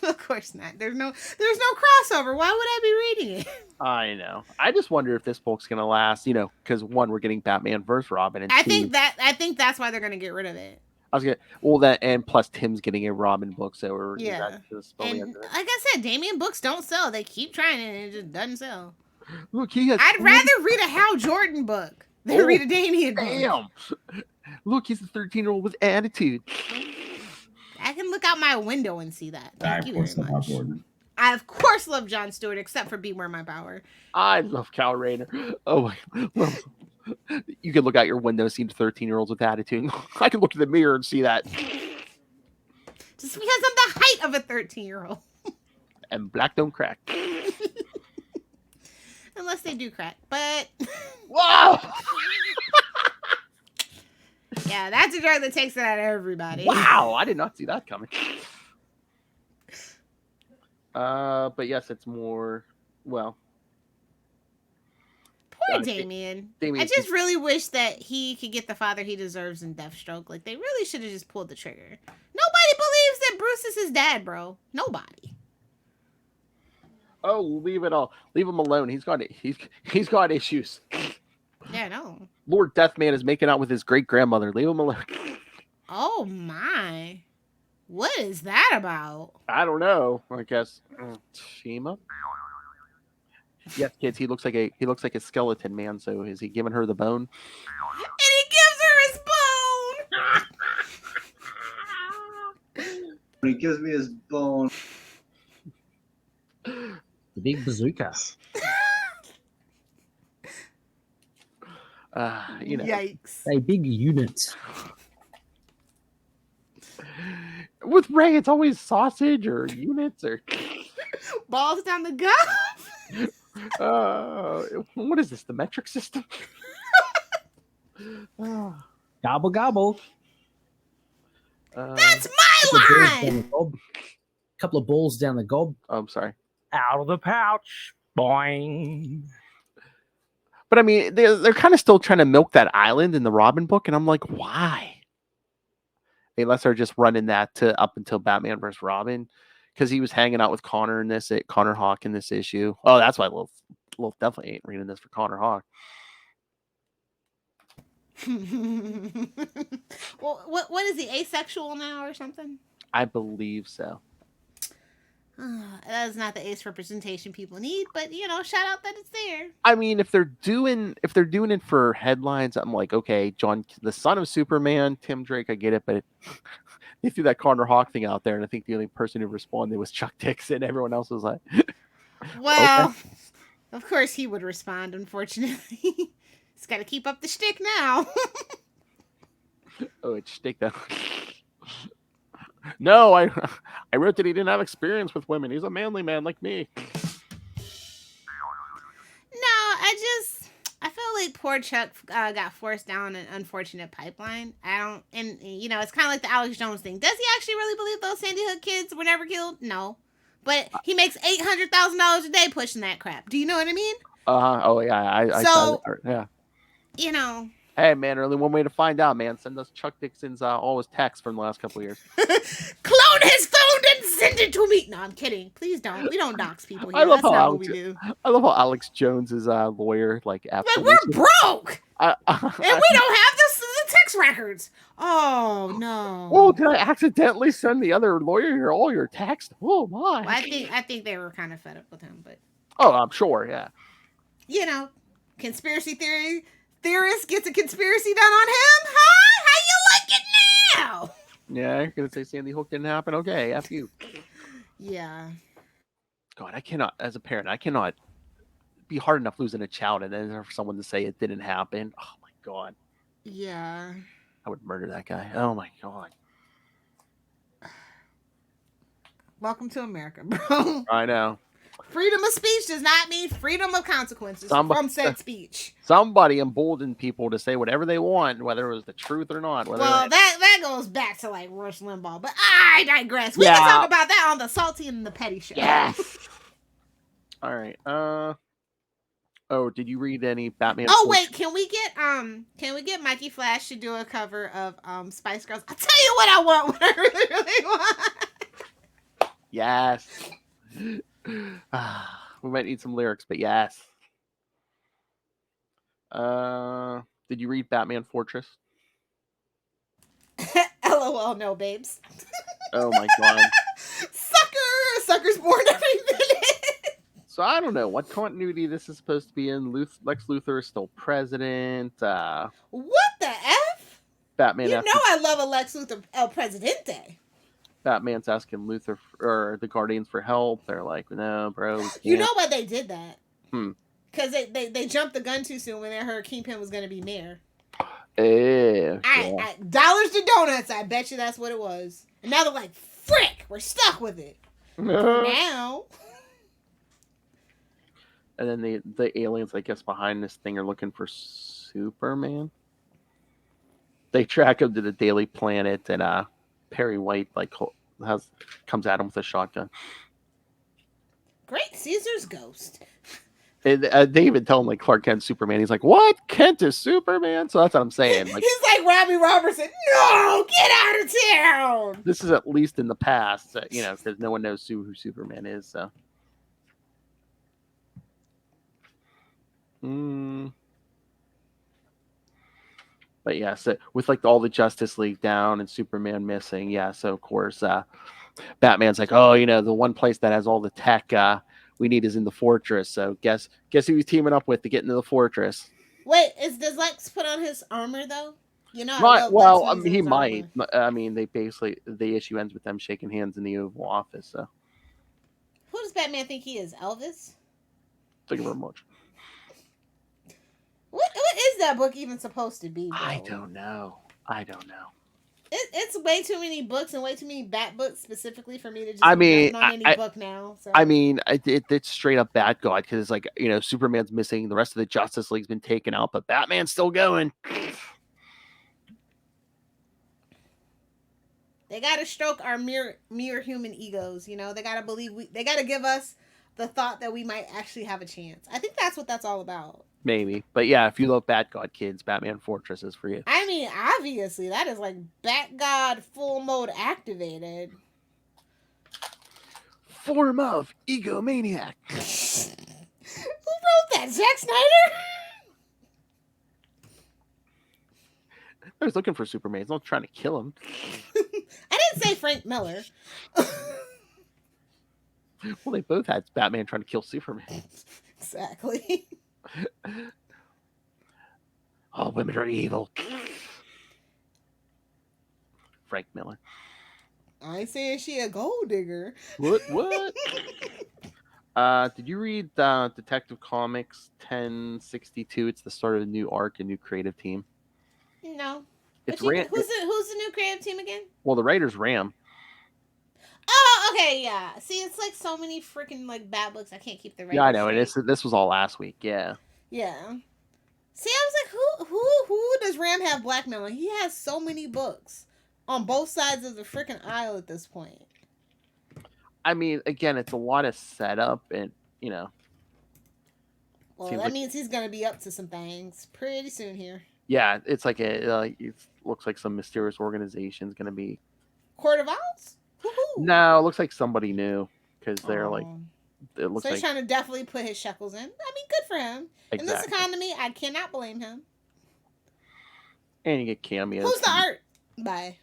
Of course not. There's no crossover. Why would I be reading it? I know. I just wonder if this book's gonna last. Because one, we're getting Batman versus Robin, and I think that's why they're gonna get rid of it. And plus Tim's getting a Robin book, so and like I said, Damian books don't sell. They keep trying and it just doesn't sell. Look, I'd rather read a Hal Jordan book than read a Damian book. Damn. Look, he's a 13-year-old with attitude. I can look out my window and see that. Thank you very much. I of course love Jon Stewart, except for Beware My Power. I love Cal Rayner. Oh my! You can look out your window and see 13-year-olds with attitude. I can look in the mirror and see that. Just because I'm the height of a 13-year-old. And black don't crack. Unless they do crack, but wow. Yeah, that's a drug that takes it out of everybody. Wow, I did not see that coming. But yes, it's more Poor Damian. I just really wish that he could get the father he deserves in Deathstroke. Like, they really should have just pulled the trigger. Nobody believes that Bruce is his dad, bro. Nobody. Oh, leave it all. Leave him alone. He's got issues. Yeah, no. Lord Deathman is making out with his great grandmother. Leave him alone. Oh my! What is that about? I don't know. I guess Shima. Yes, kids. He looks like a skeleton man. So is he giving her the bone? And he gives her his bone. He gives me his bone. The big bazooka. Yikes. A big unit. With Ray, it's always sausage or units or balls down the gut. What is this? The metric system? Gobble gobble. That's my line. Couple of balls down the gob. Oh, I'm sorry. Out of the pouch. Boing. But I mean, they're kind of still trying to milk that island in the Robin book, and I'm like, why? Unless they're just running that to up until Batman vs. Robin, because he was hanging out with Connor Connor Hawk in this issue. Oh, that's why Lil definitely ain't reading this for Connor Hawk. Well, what is he, asexual now or something? I believe so. that is not the ace representation people need. But shout out that it's there. I mean, if they're doing it for headlines, I'm like, okay, John, the son of Superman, Tim Drake, I get it, but they threw that Connor Hawk thing out there, and I think the only person who responded was Chuck Dixon. Everyone else was like, well, okay. Of course he would respond. Unfortunately, he's got to keep up the shtick now. Oh, it's shtick that. No, I wrote that he didn't have experience with women. He's a manly man like me. No, I feel like poor Chuck got forced down an unfortunate pipeline. It's kind of like the Alex Jones thing. Does he actually really believe those Sandy Hook kids were never killed? No, but he makes $800,000 a day pushing that crap. Do you know what I mean? Oh yeah, I saw that. Yeah. Hey man, only one way to find out, man. Send us Chuck Dixon's all his texts from the last couple of years. Clone his phone and send it to me. No, I'm kidding. Please don't. We don't dox people here. That's not what we do. I love how Alex Jones is a lawyer. Like we're broke, and we don't have the text records. Oh no. Oh, did I accidentally send the other lawyer all your text? Oh my. Well, I think they were kind of fed up with him, but. Oh, I'm sure. Yeah. Conspiracy theorist gets a conspiracy done on him, huh? How you like it now? Yeah, you're gonna say Sandy Hook didn't happen. Okay, F you. Yeah. God, I cannot, as a parent, I cannot be hard enough losing a child and then for someone to say it didn't happen. Oh my God. Yeah. I would murder that guy. Oh my God. Welcome to America, bro. I know. Freedom of speech does not mean freedom of consequences from said speech. Somebody emboldened people to say whatever they want, whether it was the truth or not. Well, that goes back to like Rush Limbaugh, but I digress. We can talk about that on the Salty and the Petty show. Yes. All right. Oh, did you read any Batman? Oh wait, can we get Mikey Flash to do a cover of Spice Girls? I'll tell you what I want. What I really, really want. Yes. We might need some lyrics, but yes. Did you read Batman Fortress? LOL, no, babes. Oh my God. Sucker's born every minute. So I don't know what continuity this is supposed to be in. Lex Luthor is still president. What the F? Batman. I love a Lex Luthor El Presidente. Batman's asking Luthor or the Guardians for help. They're like, no, bro. You know why they did that? Because they jumped the gun too soon when they heard Kingpin was going to be mayor. Yeah. Dollars to donuts. I bet you that's what it was. And now they're like, frick, we're stuck with it. For now. And then the aliens, I guess, behind this thing are looking for Superman. They track him to the Daily Planet, and Perry White comes at him with a shotgun. Great Caesar's ghost. And, they even tell him like Clark Kent's Superman. He's like, "What? Kent is Superman?" So that's what I'm saying. Like, he's like Robbie Robertson. No, get out of town. This is at least in the past, because no one knows who Superman is. So. But yeah, so with like all the Justice League down and Superman missing, so of course Batman's like, oh, the one place that has all the tech we need is in the fortress. So guess who he's teaming up with to get into the fortress? Wait, does Lex put on his armor though? He might. I mean, the issue ends with them shaking hands in the Oval Office. So who does Batman think he is? Elvis? Thank you very much. What is that book even supposed to be, bro? I don't know. It's way too many books and way too many Bat books specifically for me to just on any book now. So. I mean, it's straight up Bat God because it's like, Superman's missing. The rest of the Justice League's been taken out, but Batman's still going. They got to stroke our mere human egos. They got to believe they got to give us the thought that we might actually have a chance. I think that's what that's all about. Maybe. But yeah, if you love Bat God kids, Batman Fortress is for you. I mean, obviously, that is like Bat God full mode activated. Form of egomaniac. Who wrote that? Zack Snyder? I was looking for Superman. He's not trying to kill him. I didn't say Frank Miller. Well, they both had Batman trying to kill Superman. Exactly. All women are evil. Frank Miller. I ain't saying she a gold digger. What? Did you read Detective Comics 1062? It's the start of a new arc, a new creative team. No. It's Who's the new creative team again? Well, the writer's Ram. Oh, okay, yeah. See, it's like so many freaking like bad books. I can't keep the Yeah, I know. straight. And this was all last week. Yeah. Yeah. See, I was like, who does Ram have blackmailing? He has so many books on both sides of the freaking aisle at this point. I mean, again, it's a lot of setup, and you know. Well, that means he's gonna be up to some things pretty soon here. Yeah, it's like it looks like some mysterious organization's gonna be. Court of Owls? Woohoo! No, it looks like somebody new because they're like. It looks so he's like trying to definitely put his shekels in. I mean, good for him. Exactly. In this economy, I cannot blame him. And you get cameos. Who's the art by?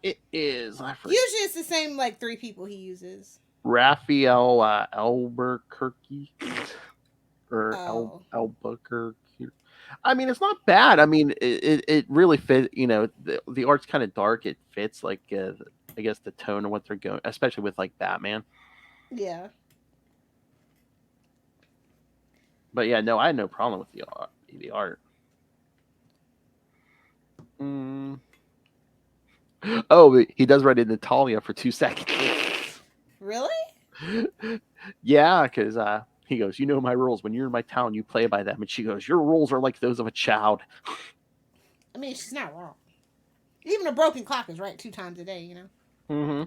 It is. I forget. Usually it's the same like 3 people he uses. Raphael Albuquerque or Albuquerque. I mean, it's not bad. I mean, it really fit. You know, the art's kind of dark. It fits like I guess the tone of what they're going, especially with like Batman. Yeah. But yeah, no, I had no problem with the art. Oh, he does write in Natalia for 2 seconds. Really? Yeah, because he goes, you know my rules. When you're in my town, you play by them. And she goes, your rules are like those of a child. I mean, she's not wrong. Even a broken clock is right 2 times a day, you know? Mm-hmm.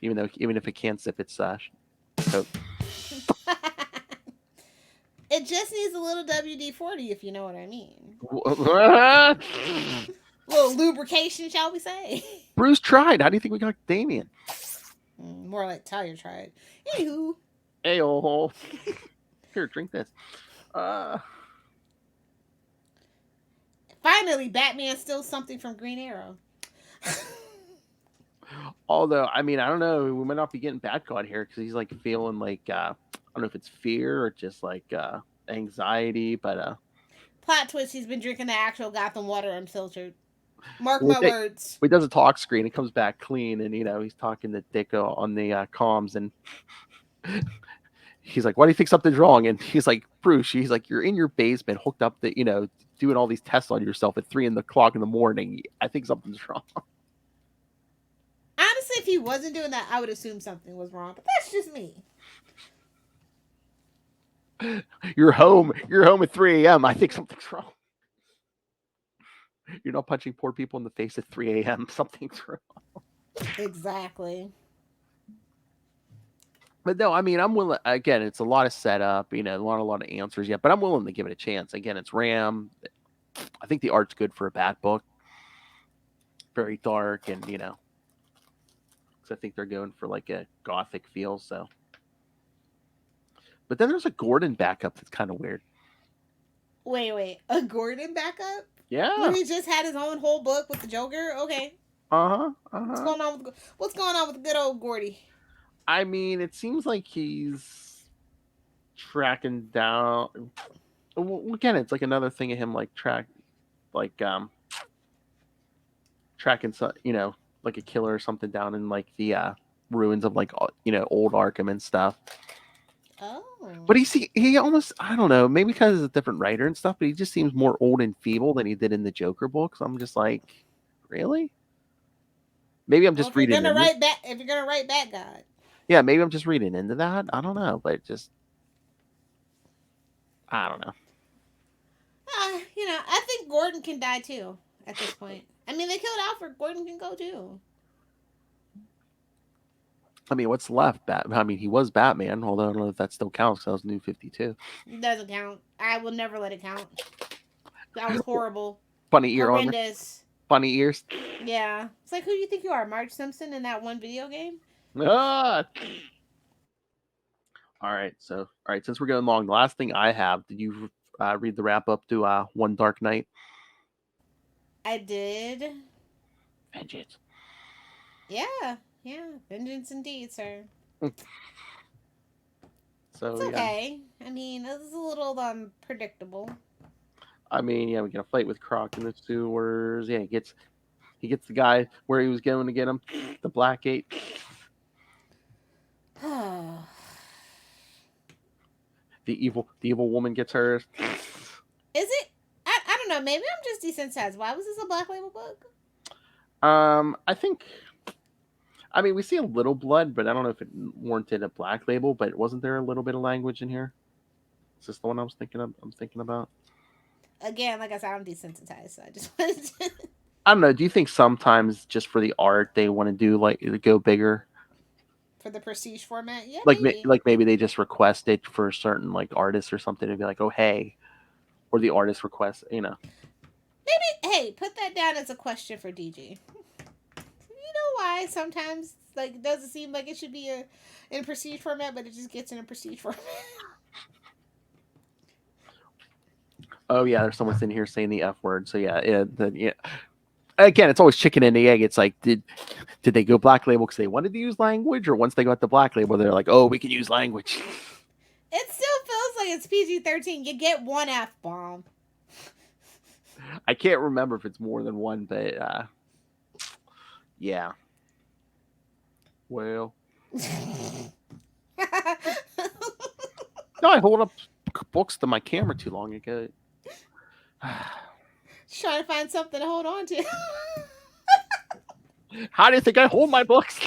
Even if it can't zip its coat. It just needs a little WD-40, if you know what I mean. Little lubrication, shall we say? Bruce tried. How do you think we got Damien? More like Talia tried. Anywho. Ayo. Here, drink this. Finally, Batman steals something from Green Arrow. Although, I mean, I don't know. We might not be getting Batgod here because he's like feeling like I don't know if it's fear or just like anxiety, but plot twist: he's been drinking the actual Gotham water unfiltered. Mark my words. He does a talk screen. It comes back clean, and he's talking to Dicko on the comms, and he's like, "Why do you think something's wrong?" And he's like, "Bruce, he's like, you're in your basement, hooked up, doing all these tests on yourself at 3 o'clock in the morning. I think something's wrong." Honestly, if he wasn't doing that, I would assume something was wrong. But that's just me. You're home at 3 a.m. I think something's wrong. You're not punching poor people in the face at 3 a.m. Something's wrong. Exactly. But no, I mean, I'm willing. Again, it's a lot of setup, not a lot of answers yet. But I'm willing to give it a chance. Again, it's Ram. I think the art's good for a Bat book. Very dark, and because I think they're going for like a gothic feel. So, but then there's a Gordon backup that's kind of weird. Wait, a Gordon backup? Yeah. When he just had his own whole book with the Joker? Okay. What's going on with the good old Gordy? I mean, it seems like he's tracking down. Again, it's like another thing of him tracking some, like a killer or something down in like the ruins of old Arkham and stuff. Oh. But he almost, I don't know, maybe because he's a different writer and stuff, but he just seems more old and feeble than he did in the Joker books. I'm just like, really? Maybe I'm just reading. If you're gonna write Batgod. Yeah, maybe I'm just reading into that. I don't know, but I don't know. I think Gordon can die too at this point. I mean, they killed Alfred. Gordon can go too. I mean, what's left? He was Batman, although I don't know if that still counts because that was New 52. It doesn't count. I will never let it count. That was horrible. Funny ear horrendous. Funny ears. Yeah. It's like, who do you think you are, Marge Simpson in that one video game? Ah! All right, since we're going long, the last thing I have, did you read the wrap up to One Dark Night? I did. Vengeance. Yeah, vengeance indeed, sir. So It's okay. I mean, it's a little predictable. I mean, yeah, we get a fight with Croc in the sewers. Yeah, he gets the guy where he was going to get him, the Black Gate. The evil woman gets hers. Is it? I don't know. Maybe I'm just desensitized. Why was this a Black Label book? I think. I mean, we see a little blood, but I don't know if it warranted a Black Label. But wasn't there a little bit of language in here? Is this the one I was thinking of? I'm thinking about. Again, like I said, I'm desensitized, so I just wanted to. I don't know. Do you think sometimes just for the art they want to do like go bigger? For the prestige format, yeah, Like maybe. maybe they just request it for certain like artists or something to be like, oh hey, or the artist requests, you know. Maybe, hey, put that down as a question for DG. You know why sometimes like it doesn't seem like it should be in prestige format, but it just gets in a prestige format. Oh yeah, there's someone in here saying the F word. So yeah. Again, it's always chicken and the egg. It's like, did they go Black Label because they wanted to use language, or once they got the Black Label, they're like, oh, we can use language. It still feels like it's PG-13. You get one F-bomb. I can't remember if it's more than one, but yeah. Well, no, I hold up books to my camera too long ago. Just trying to find something to hold on to. How do you think I hold my books?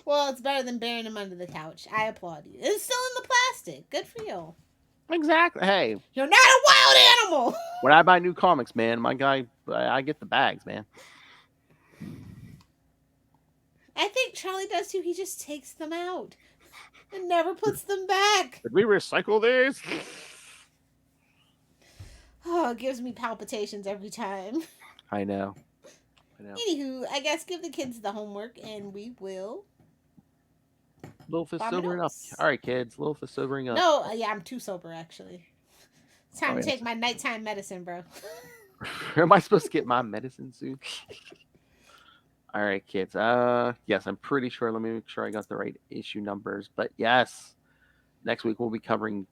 Well, it's better than burying them under the couch. I applaud you. It's still in the plastic. Good for you. Exactly. Hey, you're not a wild animal. When I buy new comics, man, my guy, I get the bags, man. I think Charlie does too. He just takes them out and never puts them back. Did we recycle these? Oh, it gives me palpitations every time. I know. Anywho, I guess give the kids the homework and we will. Lilith is sobering up. All right, kids. Lilith is sobering up. No, yeah, I'm too sober actually. It's time to take my nighttime medicine, bro. Am I supposed to get my medicine soon? All right, kids. Yes, I'm pretty sure. Let me make sure I got the right issue numbers. But yes, next week we'll be covering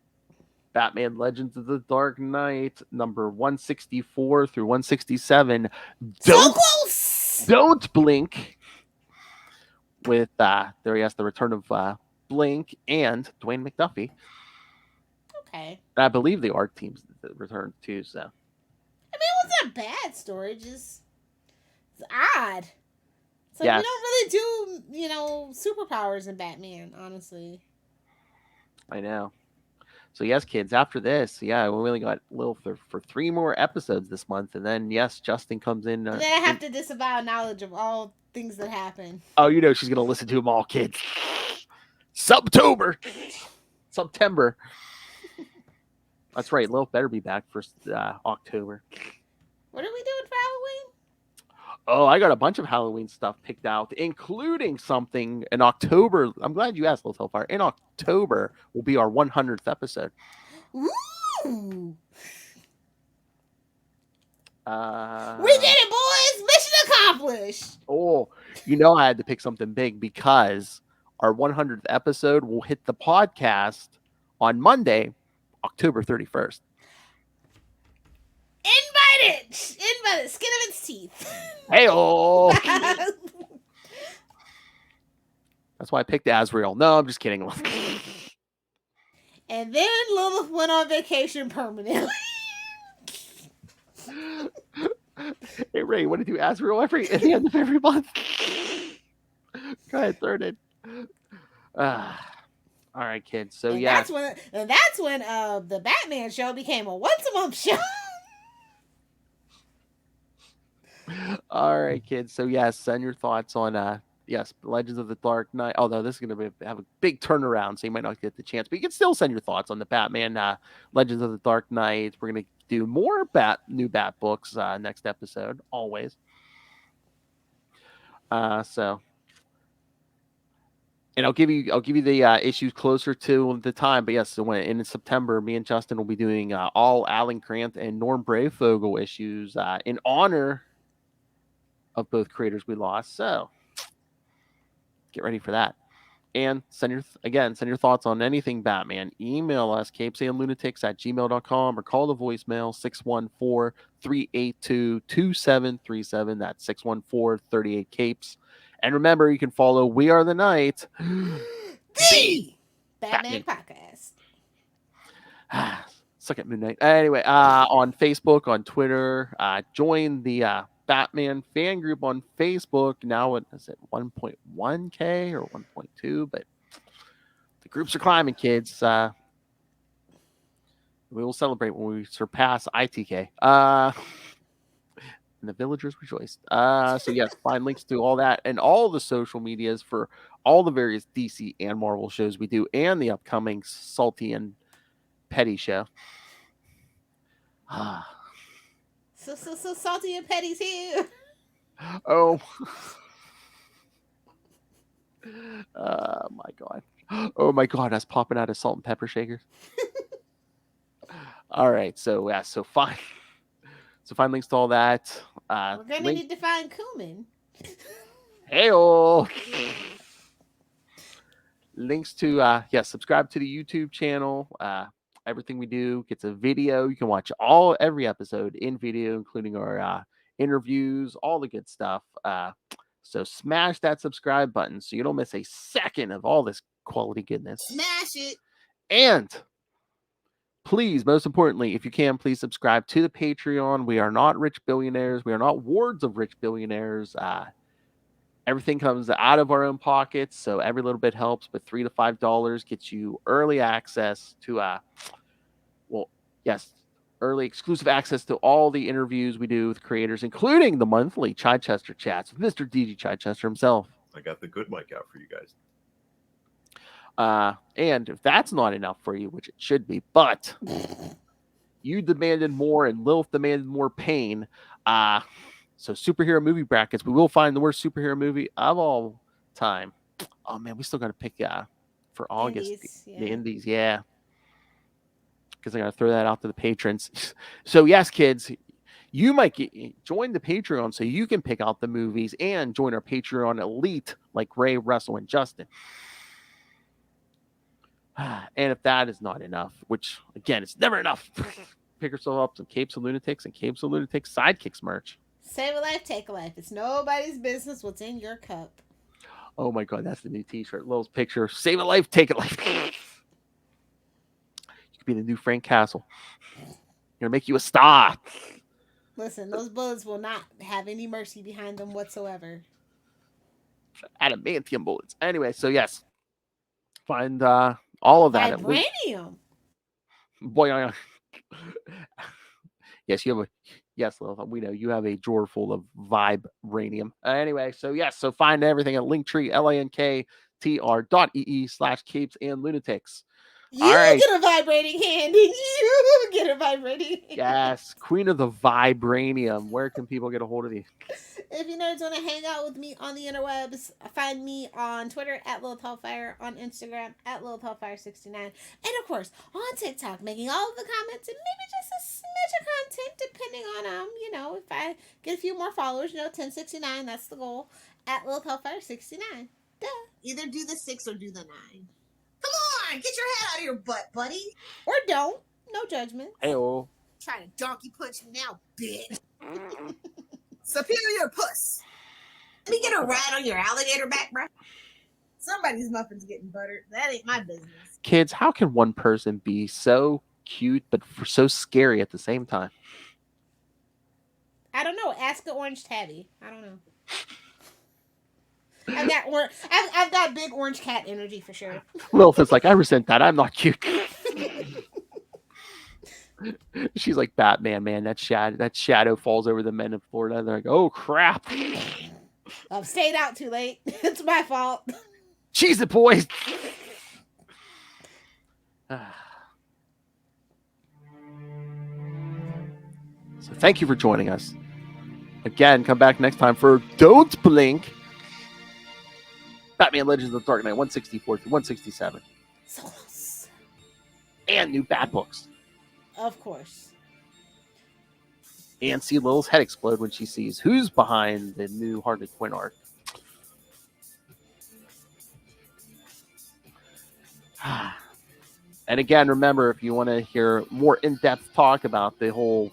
Batman Legends of the Dark Knight, number 164 through 167. Don't blink. With there, yes, the return of Blink and Dwayne McDuffie. Okay. And I believe the art team's returned too. So. I mean, it wasn't a bad story. Just it's odd. It's like we don't really do, superpowers in Batman, honestly. I know. So yes, kids. After this, we only got Lil for 3 more episodes this month, and then yes, Justin comes in. And then I have to disavow knowledge of all things that happen. Oh, she's gonna listen to them all, kids. September. That's right. Lil better be back for October. What are we doing for Halloween? Oh, I got a bunch of Halloween stuff picked out, including something in October. I'm glad you asked, Lil Hellfire. In October will be our 100th episode. Ooh! We did it, boys! Mission accomplished! Oh, I had to pick something big because our 100th episode will hit the podcast on Monday, October 31st. Invite it, skin of its teeth. Hey-oh! That's why I picked Azrael. No, I'm just kidding. And then Lilith went on vacation permanently. Hey, Ray, you want to do Azrael at the end of every month? Go ahead, throw it in. All right, kids. So, that's when the Batman show became a once-a-month show. All right, kids. So, yes, send your thoughts on Legends of the Dark Knight. Although this is going to have a big turnaround, so you might not get the chance, but you can still send your thoughts on the Batman Legends of the Dark Knight. We're going to do more new Bat books next episode, always. And I'll give you the issues closer to the time. But yes, so in September, me and Justin will be doing all Alan Grant and Norm Breyfogle issues in honor of both creators we lost. So get ready for that. And send your thoughts on anything Batman. Email us, CapesandLunatics@gmail.com, or call the voicemail 614-382-2737. That's 614-38-CAPES. And remember, you can follow We Are the Night, the Batman Podcast. Suck at midnight. Anyway, on Facebook, on Twitter, join the Batman fan group on Facebook. Now, what is it, 1.1K or 1.2? But the groups are climbing, kids. We will celebrate when we surpass ITK. And the villagers rejoice. So yes, find links to all that and all the social medias for all the various DC and Marvel shows we do, and the upcoming Salty and Petty show. So Salty and Petty's here. Oh. My God. Oh my God, that's popping out of salt and pepper shakers. All right, so yeah, so find links to all that. We're gonna need to find cumin. Heyo. Links to subscribe to the YouTube channel. Everything we do gets a video. You can watch every episode in video, including our interviews, all the good stuff. So smash that subscribe button so you don't miss a second of all this quality goodness. Smash it. And please, most importantly, if you can, please subscribe to the Patreon. We are not rich billionaires. We are not wards of rich billionaires. Everything comes out of our own pockets, so every little bit helps. But $3 to $5 gets you early access to, early exclusive access to all the interviews we do with creators, including the monthly Chichester chats with Mr. DG Chichester himself. I got the good mic out for you guys. And if that's not enough for you, which it should be, but you demanded more and Lilith demanded more pain. So superhero movie brackets, we will find the worst superhero movie of all time. Oh man, we still got to pick for August. The Indies, yeah. Because I got to throw that out to the patrons. So yes, kids, you might join the Patreon so you can pick out the movies and join our Patreon elite like Ray, Russell, and Justin. And if that is not enough, which again, it's never enough, pick yourself up some Capes and Lunatics and Capes and Lunatics Sidekicks merch. Save a life, take a life. It's nobody's business what's in your cup. Oh my God, that's the new T-shirt. Lil's picture. Save a life, take a life. You could be the new Frank Castle. Gonna make you a star. Listen, those bullets will not have any mercy behind them whatsoever. Adamantium bullets. Anyway, so yes, find all of that. Vibranium. Boy, yes, you have Lil, we know you have a drawer full of vibranium. Anyway, so yes, so find everything at Linktree, linktr.ee/Capes and Lunatics. You get a vibrating hand, and you get a vibrating hand. Yes, Queen of the Vibranium. Where can people get a hold of you? If you nerds want to hang out with me on the interwebs, find me on Twitter at Lilith Hellfire, on Instagram at Lilith Hellfire69, and of course on TikTok, making all of the comments and maybe just a smidge of content depending on if I get a few more followers, 1069, that's the goal, at Lilith Hellfire69. Duh. Either do the 6 or do the 9. Come on, get your head out of your butt, buddy. Or don't. No judgment. Heyo. Trying to donkey punch me now, bitch. Superior puss. Let me get a ride on your alligator back, bro. Somebody's muffin's getting buttered. That ain't my business. Kids, how can one person be so cute but so scary at the same time? I don't know. Ask the orange tabby. I don't know. I've got big orange cat energy for sure. Lilith is like, I resent that. I'm not cute. She's like, Batman, man. That shadow falls over the men of Florida. They're like, oh crap. I've stayed out too late. It's my fault. Cheese it, boys. So thank you for joining us. Again, come back next time for Don't Blink. Batman Legends of the Dark Knight 164 through 167. Solos. And new Bat books. Of course. And see Lil's head explode when she sees who's behind the new Harley Quinn arc. And again, remember, if you want to hear more in-depth talk about the whole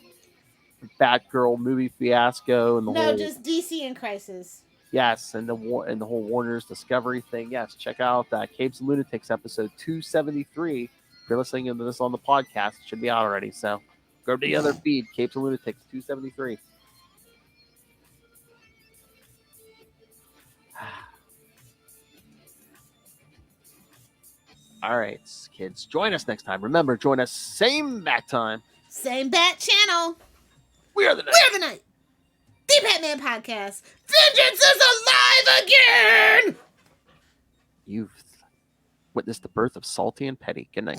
Batgirl movie fiasco and the No, whole just DC in Crisis. yes, and the whole Warner's Discovery thing, yes, check out Capes and Lunatics episode 273. If you're listening to this on the podcast, it should be out already. So go to the other feed, Capes and Lunatics 273. All right, kids, join us next time. Remember, join us same bat time. Same bat channel. We are the night. We are the night. The Batman Podcast. Vengeance is alive again! You've witnessed the birth of Salty and Petty. Good night.